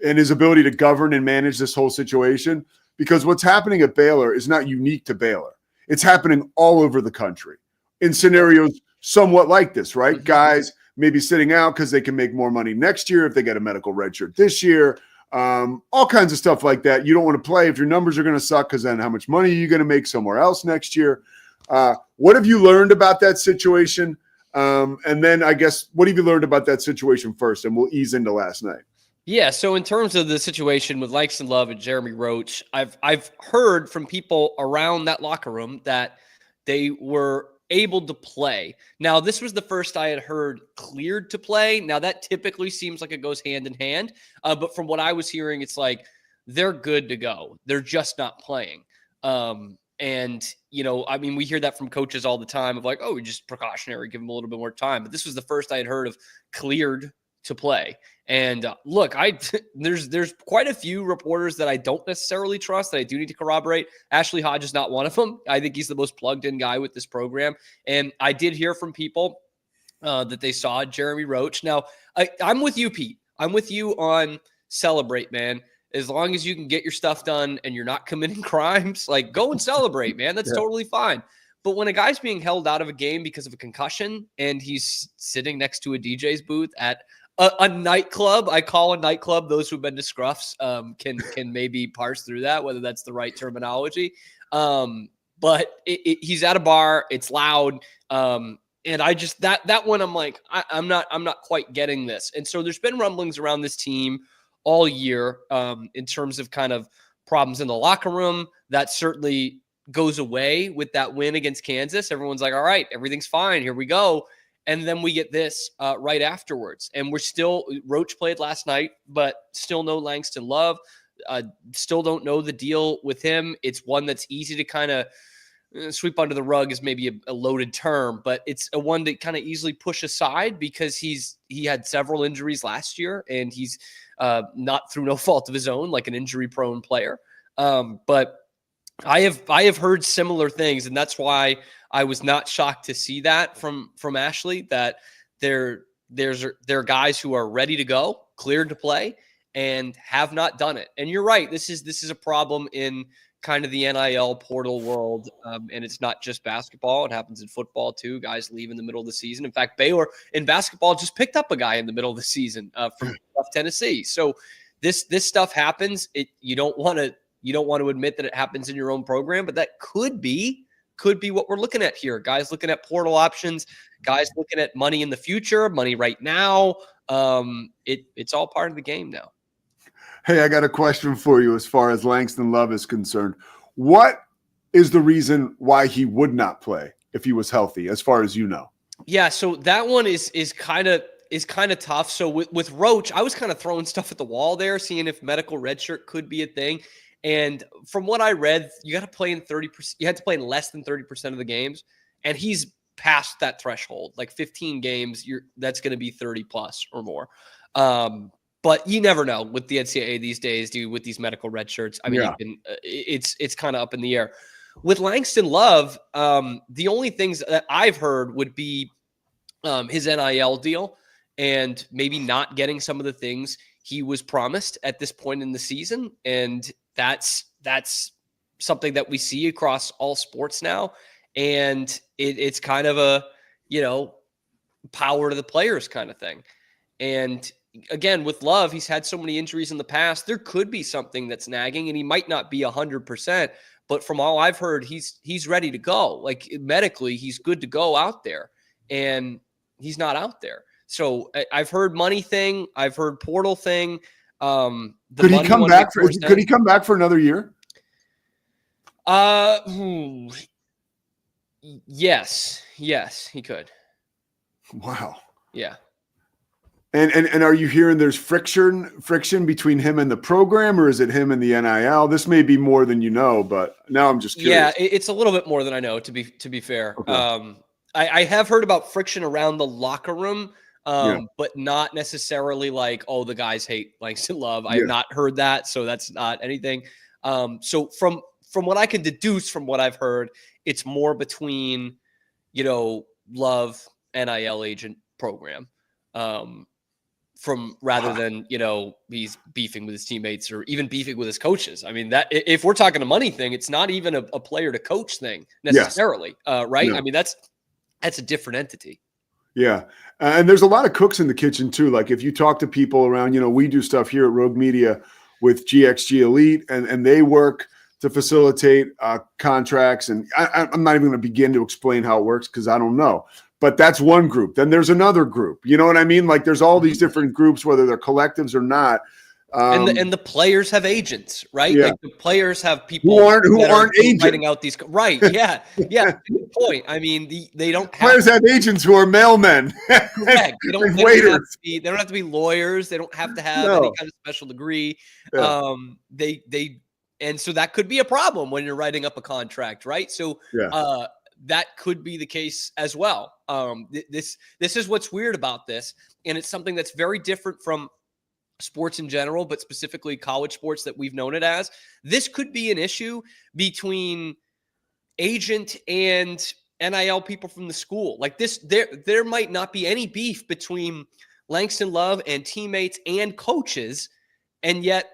and his ability to govern and manage this whole situation, because what's happening at Baylor is not unique to Baylor. It's happening all over the country in scenarios somewhat like this, right? Mm-hmm. Guys maybe sitting out because they can make more money next year if they get a medical redshirt this year, all kinds of stuff like that. You don't want to play if your numbers are going to suck, because then how much money are you going to make somewhere else next year? What have you learned about that situation? And then I guess, what have you learned about that situation first? And we'll ease into last night. Yeah, so in terms of the situation with Langston Love and Jeremy Roach, I've heard from people around that locker room that they were able to play. Now, this was the first I had heard cleared to play. Now, that typically seems like it goes hand in hand. But from what I was hearing, it's like they're good to go. They're just not playing. And, I mean, we hear that from coaches all the time of like, oh, we just precautionary, give them a little bit more time. But this was the first I had heard of cleared to play. And look, there's quite a few reporters that I don't necessarily trust that I do need to corroborate. Ashley Hodge is not one of them. I think he's the most plugged in guy with this program. And I did hear from people that they saw Jeremy Roach. Now, I'm with you, Pete. I'm with you on celebrate, man. As long as you can get your stuff done and you're not committing crimes, like go and celebrate, man. That's totally fine. But when a guy's being held out of a game because of a concussion and he's sitting next to a DJ's booth at a nightclub, I call a nightclub, those who've been to Scruffs can maybe parse through that, whether that's the right terminology. But he's at a bar, it's loud. And I just, that one, I'm like, I'm not quite getting this. And so there's been rumblings around this team all year in terms of kind of problems in the locker room. That certainly goes away with that win against Kansas. Everyone's like, all right, everything's fine. Here we go. And then we get this right afterwards. And we're still, Roach played last night, but still no Langston Love. Still don't know the deal with him. It's one that's easy to kind of sweep under the rug is maybe a loaded term, but it's a one to kind of easily push aside because he had several injuries last year and he's not through no fault of his own, like an injury prone player. But I have heard similar things, and that's why I was not shocked to see that from Ashley, that there are guys who are ready to go, cleared to play, and have not done it. And you're right, this is a problem in kind of the NIL portal world, and it's not just basketball. It happens in football too. Guys leave in the middle of the season. In fact, Baylor in basketball just picked up a guy in the middle of the season from Tennessee. So this stuff happens. You don't want to admit that it happens in your own program, but that could be what we're looking at here. Guys looking at portal options, guys looking at money in the future, money right now. It's all part of the game now. Hey, I got a question for you as far as Langston Love is concerned. What is the reason why he would not play if he was healthy, as far as you know? Yeah, so that one is kind of tough. So with Roach, I was kind of throwing stuff at the wall there, seeing if medical redshirt could be a thing. And from what I read, you got to play in 30%. You had to play in less than 30% of the games, and he's past that threshold. Like 15 games, that's going to be 30 plus or more. But you never know with the NCAA these days, dude. With these medical red shirts, I mean, it's kind of up in the air. With Langston Love, the only things that I've heard would be his NIL deal and maybe not getting some of the things he was promised at this point in the season, and that's something that we see across all sports now. And it's kind of a, power to the players kind of thing. And again, with Love, he's had so many injuries in the past. There could be something that's nagging, and he might not be 100%. But from all I've heard, he's ready to go. Like medically, he's good to go out there, and he's not out there. So I've heard money thing. I've heard portal thing. Could he come back for another year? Yes, he could. Wow. Yeah. And are you hearing there's friction between him and the program, or is it him and the NIL? This may be more than you know, but now I'm just curious. Yeah, it's a little bit more than I know, to be fair. Okay. I have heard about friction around the locker room, but not necessarily like, oh, the guys hate Langston Love. I have not heard that, so that's not anything. So from what I can deduce from what I've heard, it's more between, Love, NIL agent, program. Rather than, he's beefing with his teammates or even beefing with his coaches. I mean, that if we're talking a money thing, it's not even a player to coach thing necessarily. Right. No. I mean, that's a different entity. Yeah. And there's a lot of cooks in the kitchen too. Like if you talk to people around, we do stuff here at Rogue Media with GXG Elite and they work to facilitate contracts. And I'm not even going to begin to explain how it works because I don't know. But that's one group. Then there's another group. You know what I mean? Like there's all these different groups, whether they're collectives or not. And the players have agents, right? Yeah. Like the players have people who aren't agents writing out these. Right? Yeah, yeah. Good point. I mean, they don't. Players have agents who are mailmen. Correct. They don't have to be lawyers. They don't have to have any kind of special degree. Yeah. And so that could be a problem when you're writing up a contract, right? So, that could be the case as well. This is what's weird about this, and it's something that's very different from sports in general, but specifically college sports that we've known it as. This could be an issue between agent and NIL people from the school. Like this, there might not be any beef between Langston Love and teammates and coaches, and yet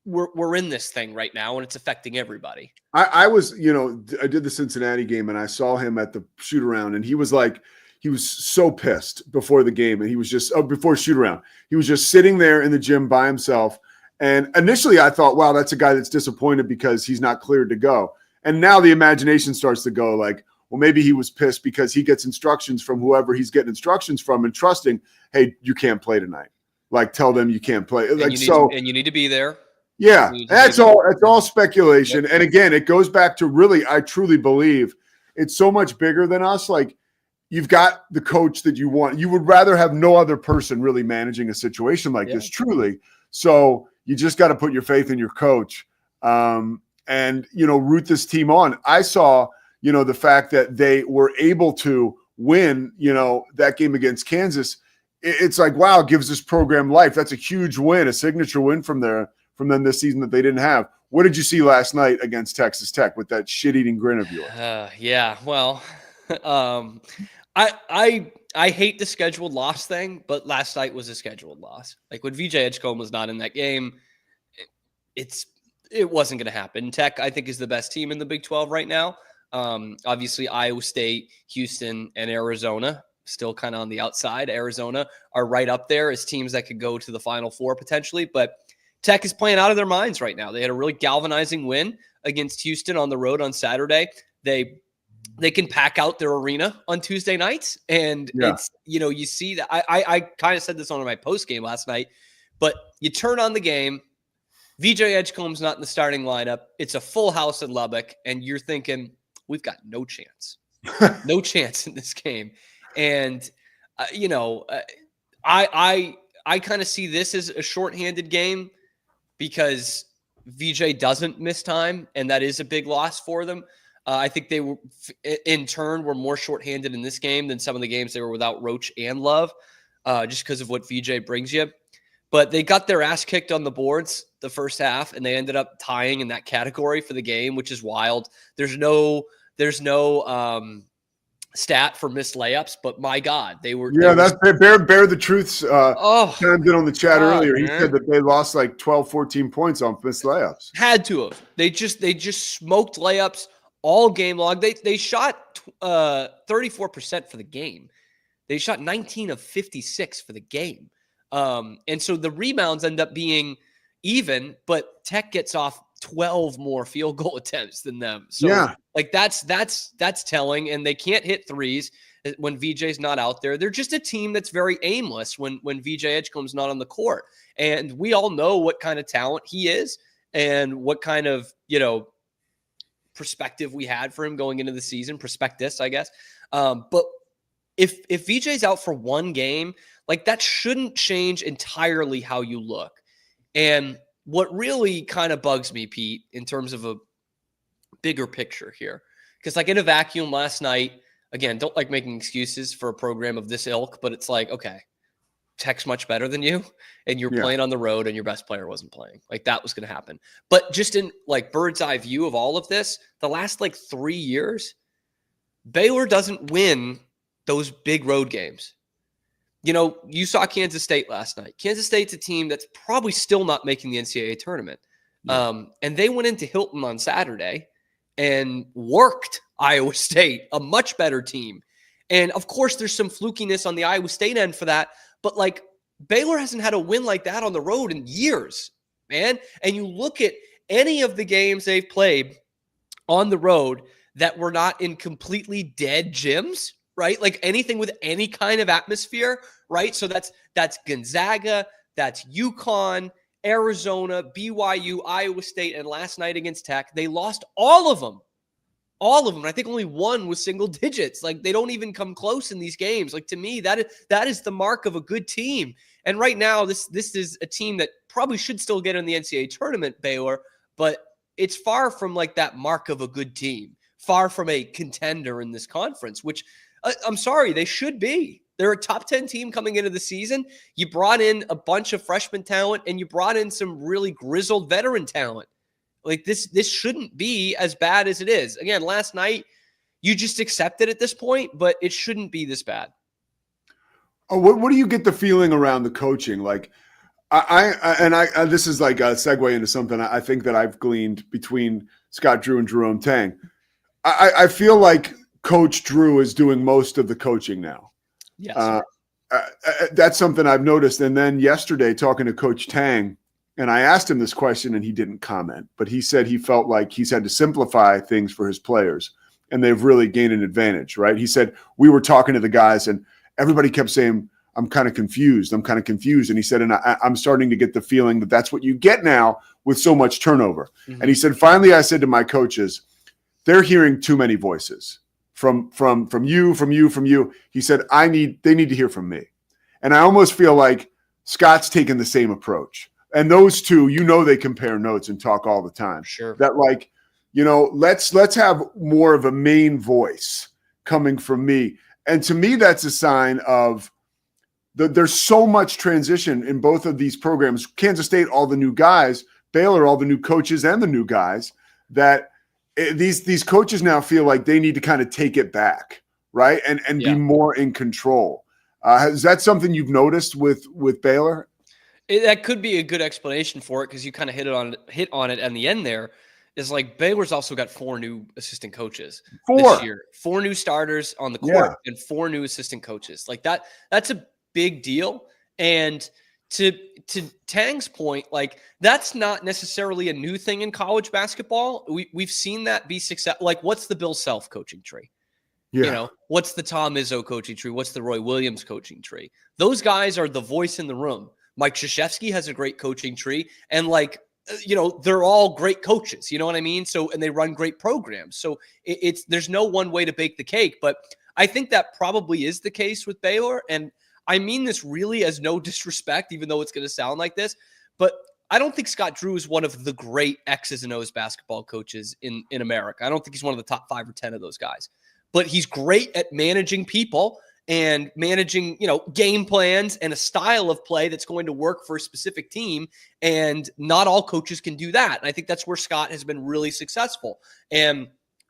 we're in this thing right now, and it's affecting everybody. I was, I did the Cincinnati game, and I saw him at the shoot around, and he was so pissed before the game, and he was just before shoot around, he was just sitting there in the gym by himself. And initially, I thought, wow, that's a guy that's disappointed because he's not cleared to go. And now the imagination starts to go like, well, maybe he was pissed because he gets instructions from whoever he's getting instructions from and trusting, hey, you can't play tonight. Like, tell them you can't play. Like, and you need to be there. Yeah, that's all speculation. Yep. And again, it goes back to really, I truly believe it's so much bigger than us. Like, you've got the coach that you want. You would rather have no other person really managing a situation like this, truly. So you just got to put your faith in your coach and, root this team on. I saw, the fact that they were able to win, that game against Kansas. It's like, wow, it gives this program life. That's a huge win, a signature win from them this season that they didn't have. What did you see last night against Texas Tech with that shit-eating grin of yours? Yeah, well, I hate the scheduled loss thing, but last night was a scheduled loss. Like when VJ Edgecombe was not in that game, it wasn't going to happen. Tech, I think, is the best team in the Big 12 right now. Obviously, Iowa State, Houston, and Arizona still kind of on the outside. Arizona are right up there as teams that could go to the Final Four potentially, but Tech is playing out of their minds right now. They had a really galvanizing win against Houston on the road on Saturday. They can pack out their arena on Tuesday nights. And it's, you see that I kind of said this on my post game last night, but you turn on the game, VJ Edgecombe's not in the starting lineup. It's a full house in Lubbock. And you're thinking, we've got no chance, no chance in this game. And, I kind of see this as a shorthanded game, because VJ doesn't miss time, and that is a big loss for them. I think they were, in turn, were more shorthanded in this game than some of the games they were without Roach and Love, just because of what VJ brings you. But they got their ass kicked on the boards the first half, and they ended up tying in that category for the game, which is wild. There's no stat for missed layups, but my God, they were. Yeah, that's Bear the Truth's chimed in on the chat earlier. He said that they lost like 12, 14 points on missed layups. Had to have. They just smoked layups all game long. They shot 34% for the game. They shot 19 of 56 for the game. And so the rebounds end up being even, but Tech gets off 12 more field goal attempts than them. So like that's telling, and they can't hit threes when VJ's not out there. They're just a team that's very aimless when VJ Edgecombe's not on the court. And we all know what kind of talent he is and what kind of, perspective we had for him going into the season, prospectus, I guess. But if VJ's out for one game, like that shouldn't change entirely how you look. And what really kind of bugs me, Pete, in terms of a bigger picture here, because like in a vacuum last night, again, don't like making excuses for a program of this ilk, but it's like, okay, Tech's much better than you, and you're playing on the road and your best player wasn't playing. Like that was going to happen. But just in like bird's eye view of all of this, the last like 3 years, Baylor doesn't win those big road games. You saw Kansas State last night. Kansas State's a team that's probably still not making the NCAA tournament. And they went into Hilton on Saturday and worked Iowa State, a much better team. And of course, there's some flukiness on the Iowa State end for that. But like Baylor hasn't had a win like that on the road in years, man. And you look at any of the games they've played on the road that were not in completely dead gyms, right? Like anything with any kind of atmosphere, right? So that's Gonzaga, that's UConn, Arizona, BYU, Iowa State, and last night against Tech. They lost all of them. All of them. I think only one was single digits. Like they don't even come close in these games. Like to me, that is the mark of a good team. And right now, this is a team that probably should still get in the NCAA tournament, Baylor, but it's far from like that mark of a good team far from a contender in this conference, which I'm sorry, they should be. They're a top 10 team coming into the season. You brought in a bunch of freshman talent, and you brought in some really grizzled veteran talent. Like this shouldn't be as bad as it is. Again, last night, you just accept it at this point, but it shouldn't be this bad. Oh, what do you get the feeling around the coaching? Like, I this is like a segue into something I think that I've gleaned between Scott Drew and Jerome Tang. I feel like Coach Drew is doing most of the coaching now. Yes. That's something I've noticed. And then yesterday, talking to Coach Tang, and I asked him this question, and he didn't comment, but he said he felt like he's had to simplify things for his players, and they've really gained an advantage, right? He said, we were talking to the guys, and everybody kept saying, I'm kind of confused. I'm kind of confused. And he said, and I'm starting to get the feeling that that's what you get now with so much turnover. Mm-hmm. And he said, finally, I said to my coaches, they're hearing too many voices from you. He said, they need to hear from me. And I almost feel like Scott's taken the same approach. And those two, they compare notes and talk all the time. Sure. That let's have more of a main voice coming from me. And to me, that's a sign of there's so much transition in both of these programs. Kansas State, all the new guys, Baylor, all the new coaches and the new guys, that these coaches now feel like they need to kind of take it back, right? And be more in control. Is that something you've noticed with Baylor? That could be a good explanation for it, because you kind of hit on it at the end there. Is like Baylor's also got 4 new assistant coaches this year, 4 new starters on the court, and 4 new assistant coaches. Like that's a big deal. And to Tang's point, like that's not necessarily a new thing in college basketball. We've seen that be successful. Like, what's the Bill Self coaching tree? Yeah. What's the Tom Izzo coaching tree? What's the Roy Williams coaching tree? Those guys are the voice in the room. Mike Krzyzewski has a great coaching tree, and they're all great coaches. You know what I mean? So, and they run great programs. So there's no one way to bake the cake, but I think that probably is the case with Baylor. And I mean this really as no disrespect, even though it's going to sound like this, but I don't think Scott Drew is one of the great X's and O's basketball coaches in America. I don't think he's one of the top 5 or 10 of those guys, but he's great at managing people and managing, game plans and a style of play that's going to work for a specific team. And not all coaches can do that. And I think that's where Scott has been really successful. And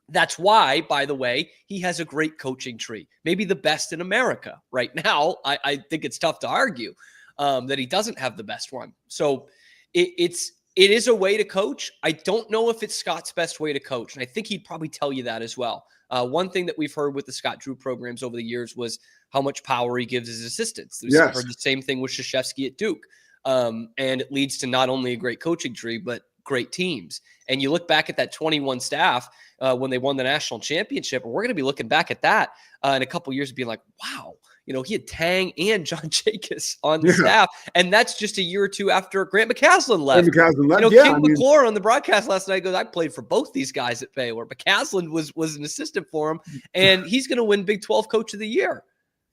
that's why, by the way, he has a great coaching tree, maybe the best in America right now. I think it's tough to argue that he doesn't have the best one. So it is a way to coach. I don't know if it's Scott's best way to coach. And I think he'd probably tell you that as well. One thing that we've heard with the Scott Drew programs over the years was how much power he gives his assistants. We've heard the same thing with Krzyzewski at Duke. And it leads to not only a great coaching tree, but great teams. And you look back at that 21 staff when they won the national championship, and we're going to be looking back at that in a couple of years and being like, wow, he had Tang and John Jacobs on the staff. And that's just a year or two after Grant McCaslin left. King McClure on the broadcast last night goes, I played for both these guys at Baylor. McCaslin was an assistant for him, and he's going to win Big 12 Coach of the Year.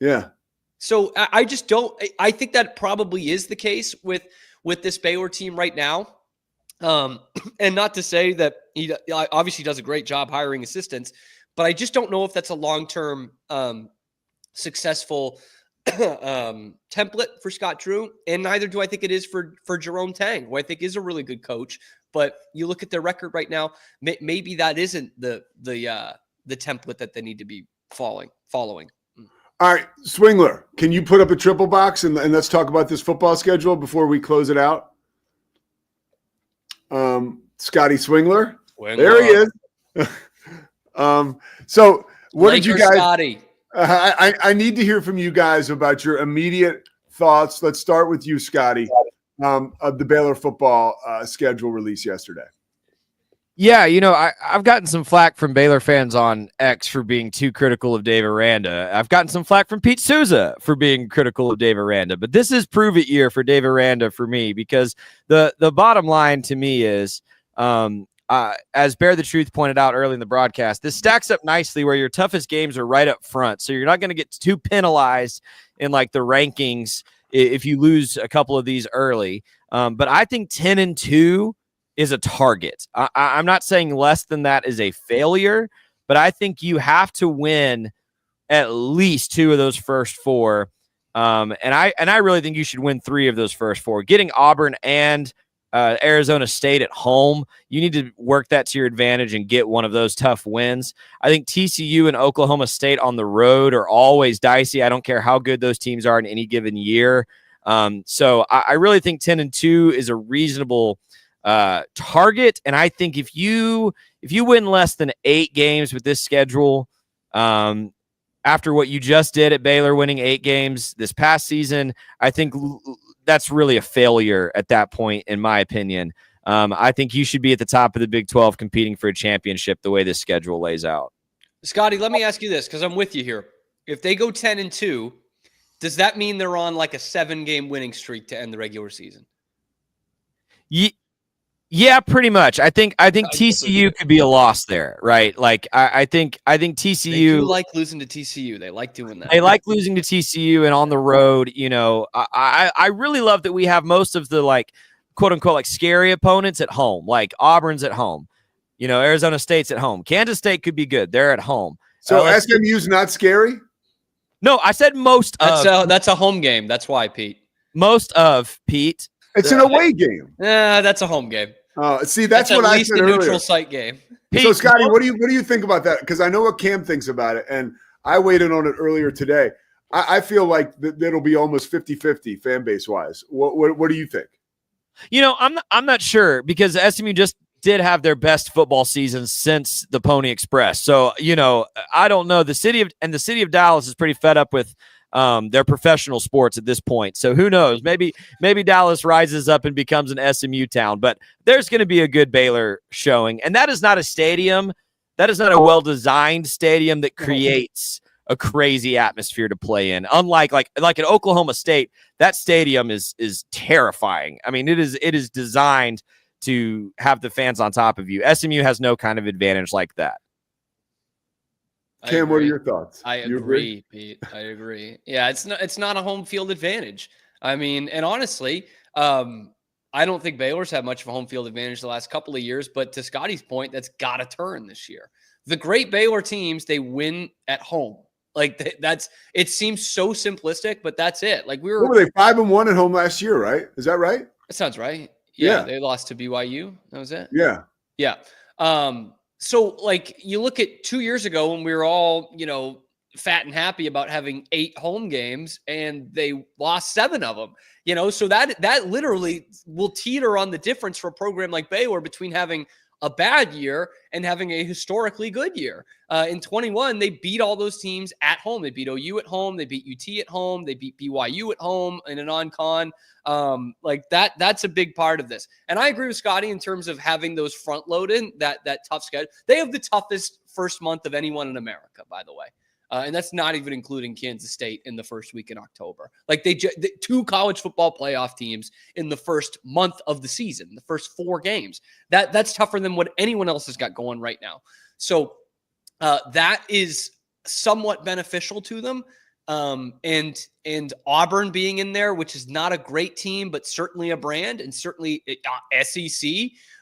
Yeah. So I just don't – I think that probably is the case with this Baylor team right now. And not to say that he obviously does a great job hiring assistants, but I just don't know if that's a long-term successful template for Scott Drew, and neither do I think it is for Jerome Tang, who I think is a really good coach. But you look at their record right now, maybe that isn't the template that they need to be following. All right, Swingler, can you put up a triple box and let's talk about this football schedule before we close it out? Scotty Swingler. There he is. So what did you guys? Scotty. I need to hear from you guys about your immediate thoughts. Let's start with you, Scotty, of the Baylor football schedule release yesterday. Yeah, I've gotten some flack from Baylor fans on X for being too critical of Dave Aranda. I've gotten some flack from Pete Sousa for being critical of Dave Aranda. But this is prove it year for Dave Aranda for me, because the bottom line to me is, as Bear the Truth pointed out early in the broadcast, this stacks up nicely where your toughest games are right up front. So you're not going to get too penalized in like the rankings if you lose a couple of these early. But I think 10-2 is a target. I'm not saying less than that is a failure, but I think you have to win at least 2 of those first 4. And I really think you should win 3 of those first 4. Getting Auburn and Arizona State at home, you need to work that to your advantage and get one of those tough wins. I think TCU and Oklahoma State on the road are always dicey. I don't care how good those teams are in any given year. So I really think 10-2 is a reasonable target. And I think if you win less than 8 games with this schedule, after what you just did at Baylor, winning 8 games this past season, I think that's really a failure at that point, in my opinion. I think you should be at the top of the Big 12 competing for a championship the way this schedule lays out. Scotty, let me ask you this, because I'm with you here. If they go 10-2, does that mean they're on like a 7-game winning streak to end the regular season? Yeah, pretty much. I think TCU could be a loss there, right? Like I think TCU. They do like losing to TCU. They like doing that. They like losing to TCU and on the road. You know, I really love that we have most of the like quote unquote like scary opponents at home, like Auburn's at home. You know, Arizona State's at home. Kansas State could be good. They're at home. So SMU's not scary? No, I said most of. That's a home game. That's why, Pete. Most of, Pete. It's an away game. That's a home game. See, that's what I said a earlier. neutral site game. Pete, so, Scotty, what do you think about that? Because I know what Cam thinks about it, and I weighed in on it earlier today. I feel like it'll be almost 50-50 fan base wise. What do you think? You know, I'm not sure, because SMU just did have their best football season since the Pony Express. So, you know, I don't know. The city of Dallas is pretty fed up with their professional sports at this point. So who knows? Maybe Dallas rises up and becomes an SMU town, but there's going to be a good Baylor showing. And that is not a stadium. That is not a well-designed stadium that creates a crazy atmosphere to play in. Unlike like at Oklahoma State, that stadium is terrifying. I mean, it is designed to have the fans on top of you. SMU has no kind of advantage like that. Cam, what are your thoughts? I agree, Pete. I agree. Yeah, it's not a home field advantage. I mean, and honestly, I don't think Baylor's had much of a home field advantage the last couple of years, but to Scotty's point, that's got to turn this year. The great Baylor teams, they win at home. Like it seems so simplistic, but that's it. Like what were they 5-1 at home last year, right? Is that right? That sounds right. Yeah. They lost to BYU. That was it. Yeah. Yeah. So like you look at 2 years ago when we were all, you know, fat and happy about having 8 home games and they lost 7 of them, you know, so that literally will teeter on the difference for a program like Baylor between having a bad year and having a historically good year. In 21, they beat all those teams at home. They beat OU at home. They beat UT at home. They beat BYU at home in a non-con. Like that's a big part of this. And I agree with Scotty in terms of having those front loaded, that tough schedule. They have the toughest first month of anyone in America, by the way. And that's not even including Kansas State in the first week in October. Like the 2 college football playoff teams in the first month of the season, the first 4 games. That's tougher than what anyone else has got going right now. So that is somewhat beneficial to them. And Auburn being in there, which is not a great team, but certainly a brand and certainly SEC.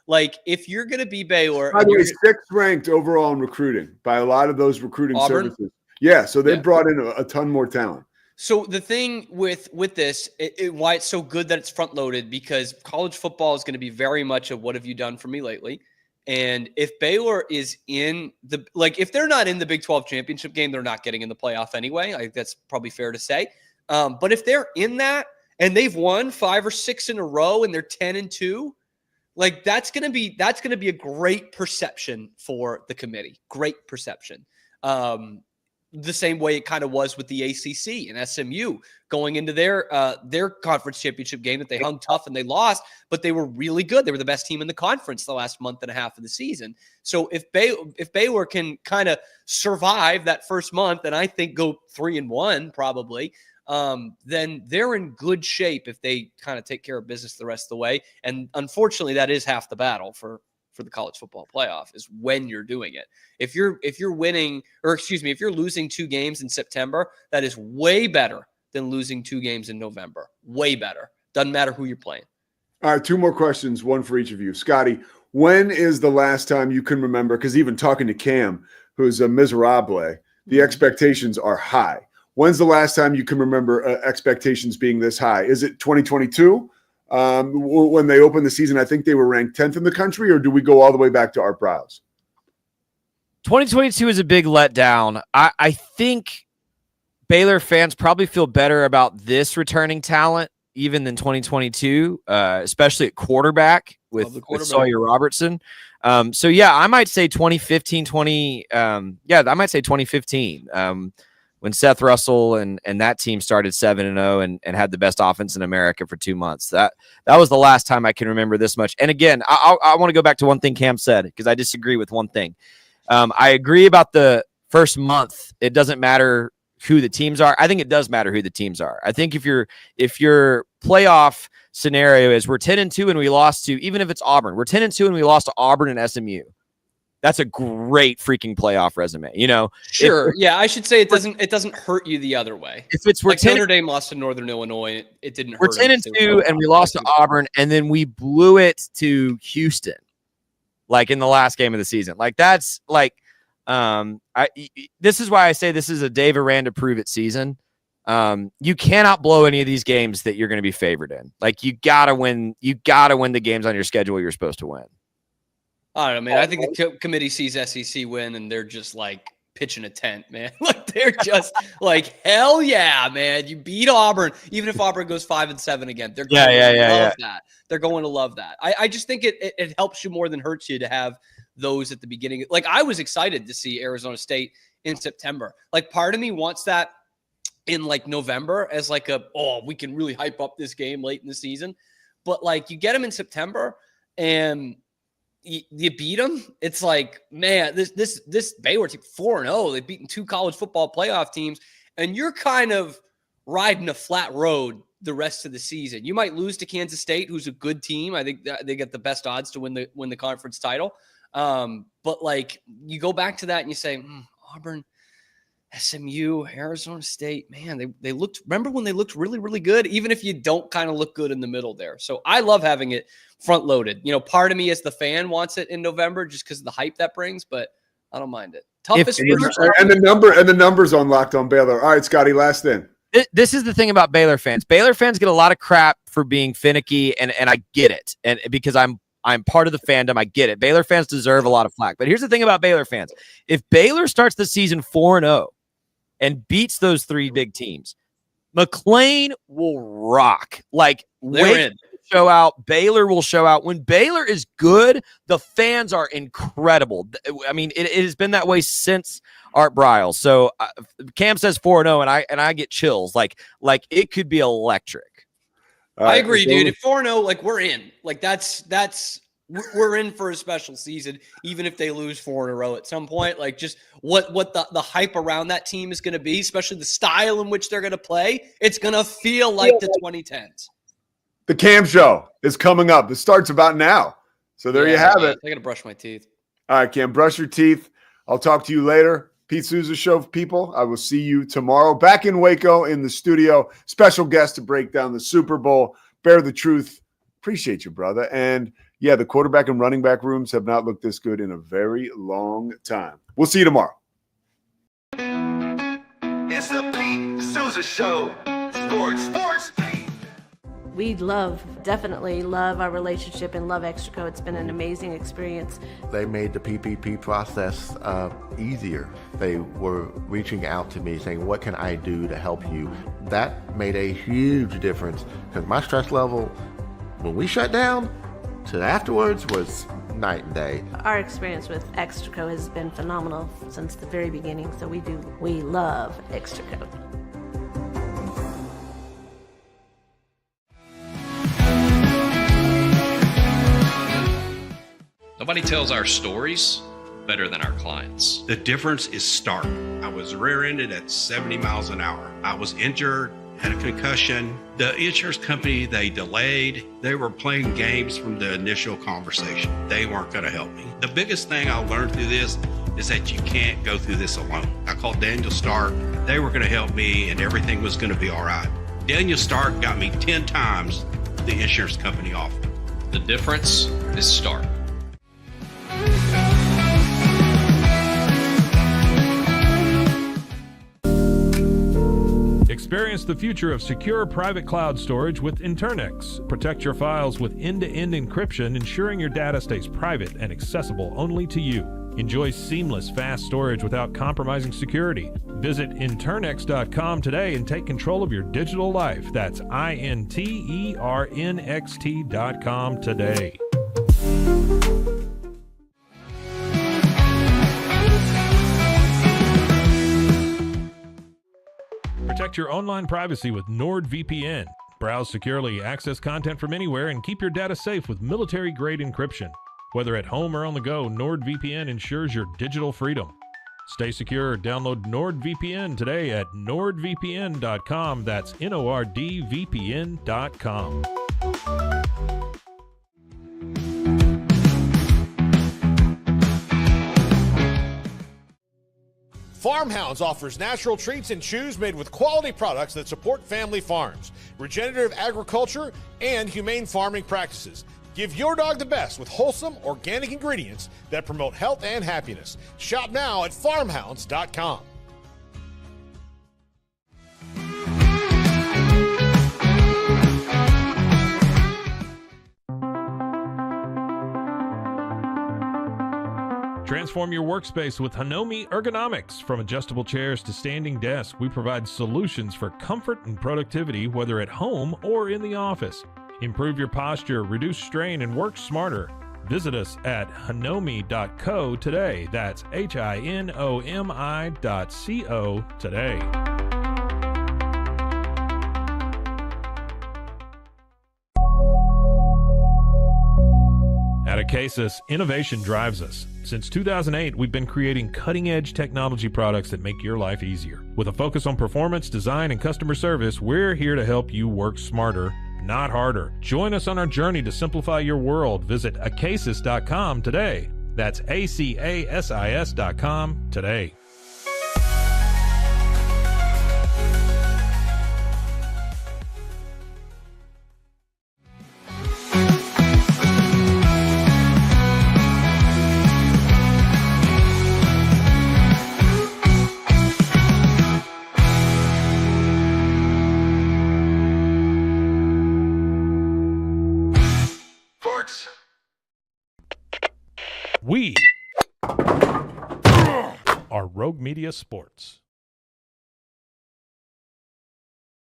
Like if you're going to be Baylor, by the way, 6th ranked overall in recruiting by a lot of those recruiting Auburn? services. Yeah, so they brought in a ton more talent. So the thing with this, why it's so good that it's front loaded, because college football is going to be very much of what have you done for me lately. And if Baylor is in if they're not in the Big 12 championship game, they're not getting in the playoff anyway. I think that's probably fair to say. But if they're in that and they've won 5 or 6 in a row and they're 10-2, like that's going to be a great perception for the committee. Great perception. The same way it kind of was with the ACC and SMU going into their conference championship game that they hung tough and they lost, but they were really good. They were the best team in the conference the last month and a half of the season. So if Baylor can kind of survive that first month and I think go 3-1 probably, then they're in good shape if they kind of take care of business the rest of the way. And unfortunately, that is half the battle for the college football playoff is when you're doing it. If you're winning, or excuse me, if you're losing 2 games in September, that is way better than losing 2 games in November. Way better. Doesn't matter who you're playing. All right, 2 more questions, one for each of you. Scotty, when is the last time you can remember, because even talking to Cam, who's a miserable, the expectations are high. When's the last time you can remember expectations being this high? Is it 2022? When they opened the season, I think they were ranked 10th in the country, or do we go all the way back to Art Briles? 2022 is a big letdown. I think Baylor fans probably feel better about this returning talent even than 2022, especially at quarterback with Sawyer Robertson. So yeah, I might say 2015, I might say 2015, when Seth Russell and that team started 7-0 and had the best offense in America for 2 months. That was the last time I can remember this much. And again, I want to go back to one thing Cam said, because I disagree with one thing. I agree about the first month. It doesn't matter who the teams are. I think it does matter who the teams are. I think if your playoff scenario is we're 10-2 and we lost to, even if it's Auburn, we're 10-2 and we lost to Auburn and SMU. That's a great freaking playoff resume, you know. Sure, yeah, I should say it doesn't hurt you the other way. If it's we're like Notre Dame lost to Northern Illinois, it didn't hurt. We're 10-2 and we lost to Auburn, and then we blew it to Houston, like in the last game of the season. Like that's like, this is why I say this is a Dave Aranda prove it season. You cannot blow any of these games that you're going to be favored in. Like you gotta win. You gotta win the games on your schedule you're supposed to win. I don't know, man. I think the committee sees SEC win and they're just like pitching a tent, man. Like they're just like, hell yeah, man. You beat Auburn. Even if Auburn goes 5-7 again, they're going to love that. They're going to love that. I just think it helps you more than hurts you to have those at the beginning. Like I was excited to see Arizona State in September. Like part of me wants that in like November as like we can really hype up this game late in the season. But like you get them in September and you beat them. It's like, man, this Baylor team 4-0. They've beaten 2 college football playoff teams, and you're kind of riding a flat road the rest of the season. You might lose to Kansas State, who's a good team. I think they get the best odds to win the conference title. But like you go back to that and you say, Auburn, SMU, Arizona State, man, they looked. Remember when they looked really, really good, even if you don't kind of look good in the middle there. So I love having it front loaded. You know, part of me as the fan wants it in November just because of the hype that brings, but I don't mind it. Toughest and the numbers on Locked On Baylor. All right, Scotty, last thing. This is the thing about Baylor fans. Baylor fans get a lot of crap for being finicky, and I get it. And because I'm part of the fandom, I get it. Baylor fans deserve a lot of flack. But here's the thing about Baylor fans. If Baylor starts the season 4-0 and beats those 3 big teams, McLean will rock. Like, Wake show out. Baylor will show out. When Baylor is good, the fans are incredible. I mean, it has been that way since Art Briles. So Cam says 4-0, and I get chills. Like it could be electric. I agree, dude. At 4-0, like we're in. Like we're in for a special season, even if they lose 4 in a row at some point. Like just what the hype around that team is going to be, especially the style in which they're going to play. It's going to feel like the 2010s. The Cam Show is coming up. It starts about now. So there you have it. I got to brush my teeth. All right, Cam, brush your teeth. I'll talk to you later. Pete Sousa Show, people. I will see you tomorrow. Back in Waco in the studio. Special guest to break down the Super Bowl. Bear the truth. Appreciate you, brother. And yeah, the quarterback and running back rooms have not looked this good in a very long time. We'll see you tomorrow. It's the Pete Sousa Show. Sports. We definitely love our relationship and love Extraco. It's been an amazing experience. They made the PPP process easier. They were reaching out to me saying, what can I do to help you? That made a huge difference because my stress level, when we shut down, to afterwards was night and day. Our experience with Extraco has been phenomenal since the very beginning, so we love Extraco. Nobody tells our stories better than our clients. The difference is stark. I was rear-ended at 70 miles an hour. I was injured, had a concussion. The insurance company, they delayed. They were playing games from the initial conversation. They weren't going to help me. The biggest thing I learned through this is that you can't go through this alone. I called Daniel Stark. They were going to help me and everything was going to be all right. Daniel Stark got me 10 times the insurance company offered. The difference is Stark. Experience the future of secure private cloud storage with Internex. Protect your files with end-to-end encryption, ensuring your data stays private and accessible only to you. Enjoy seamless, fast storage without compromising security. Visit Internext.com today and take control of your digital life. That's INTERNXT.com today. Protect your online privacy with NordVPN. Browse securely, access content from anywhere, and keep your data safe with military-grade encryption. Whether at home or on the go, NordVPN ensures your digital freedom. Stay secure. Download NordVPN today at nordvpn.com. That's NORDVPN.com. Farmhounds offers natural treats and chews made with quality products that support family farms, regenerative agriculture, and humane farming practices. Give your dog the best with wholesome, organic ingredients that promote health and happiness. Shop now at farmhounds.com. Transform your workspace with Hanomi Ergonomics. From adjustable chairs to standing desks, we provide solutions for comfort and productivity, whether at home or in the office. Improve your posture, reduce strain, and work smarter. Visit us at hanomi.co today. That's HINOMI.co today. At Acasis, innovation drives us. Since 2008, we've been creating cutting-edge technology products that make your life easier. With a focus on performance, design, and customer service, we're here to help you work smarter, not harder. Join us on our journey to simplify your world. Visit acasis.com today. That's ACASIS.com today. We are Rogue Media Sports.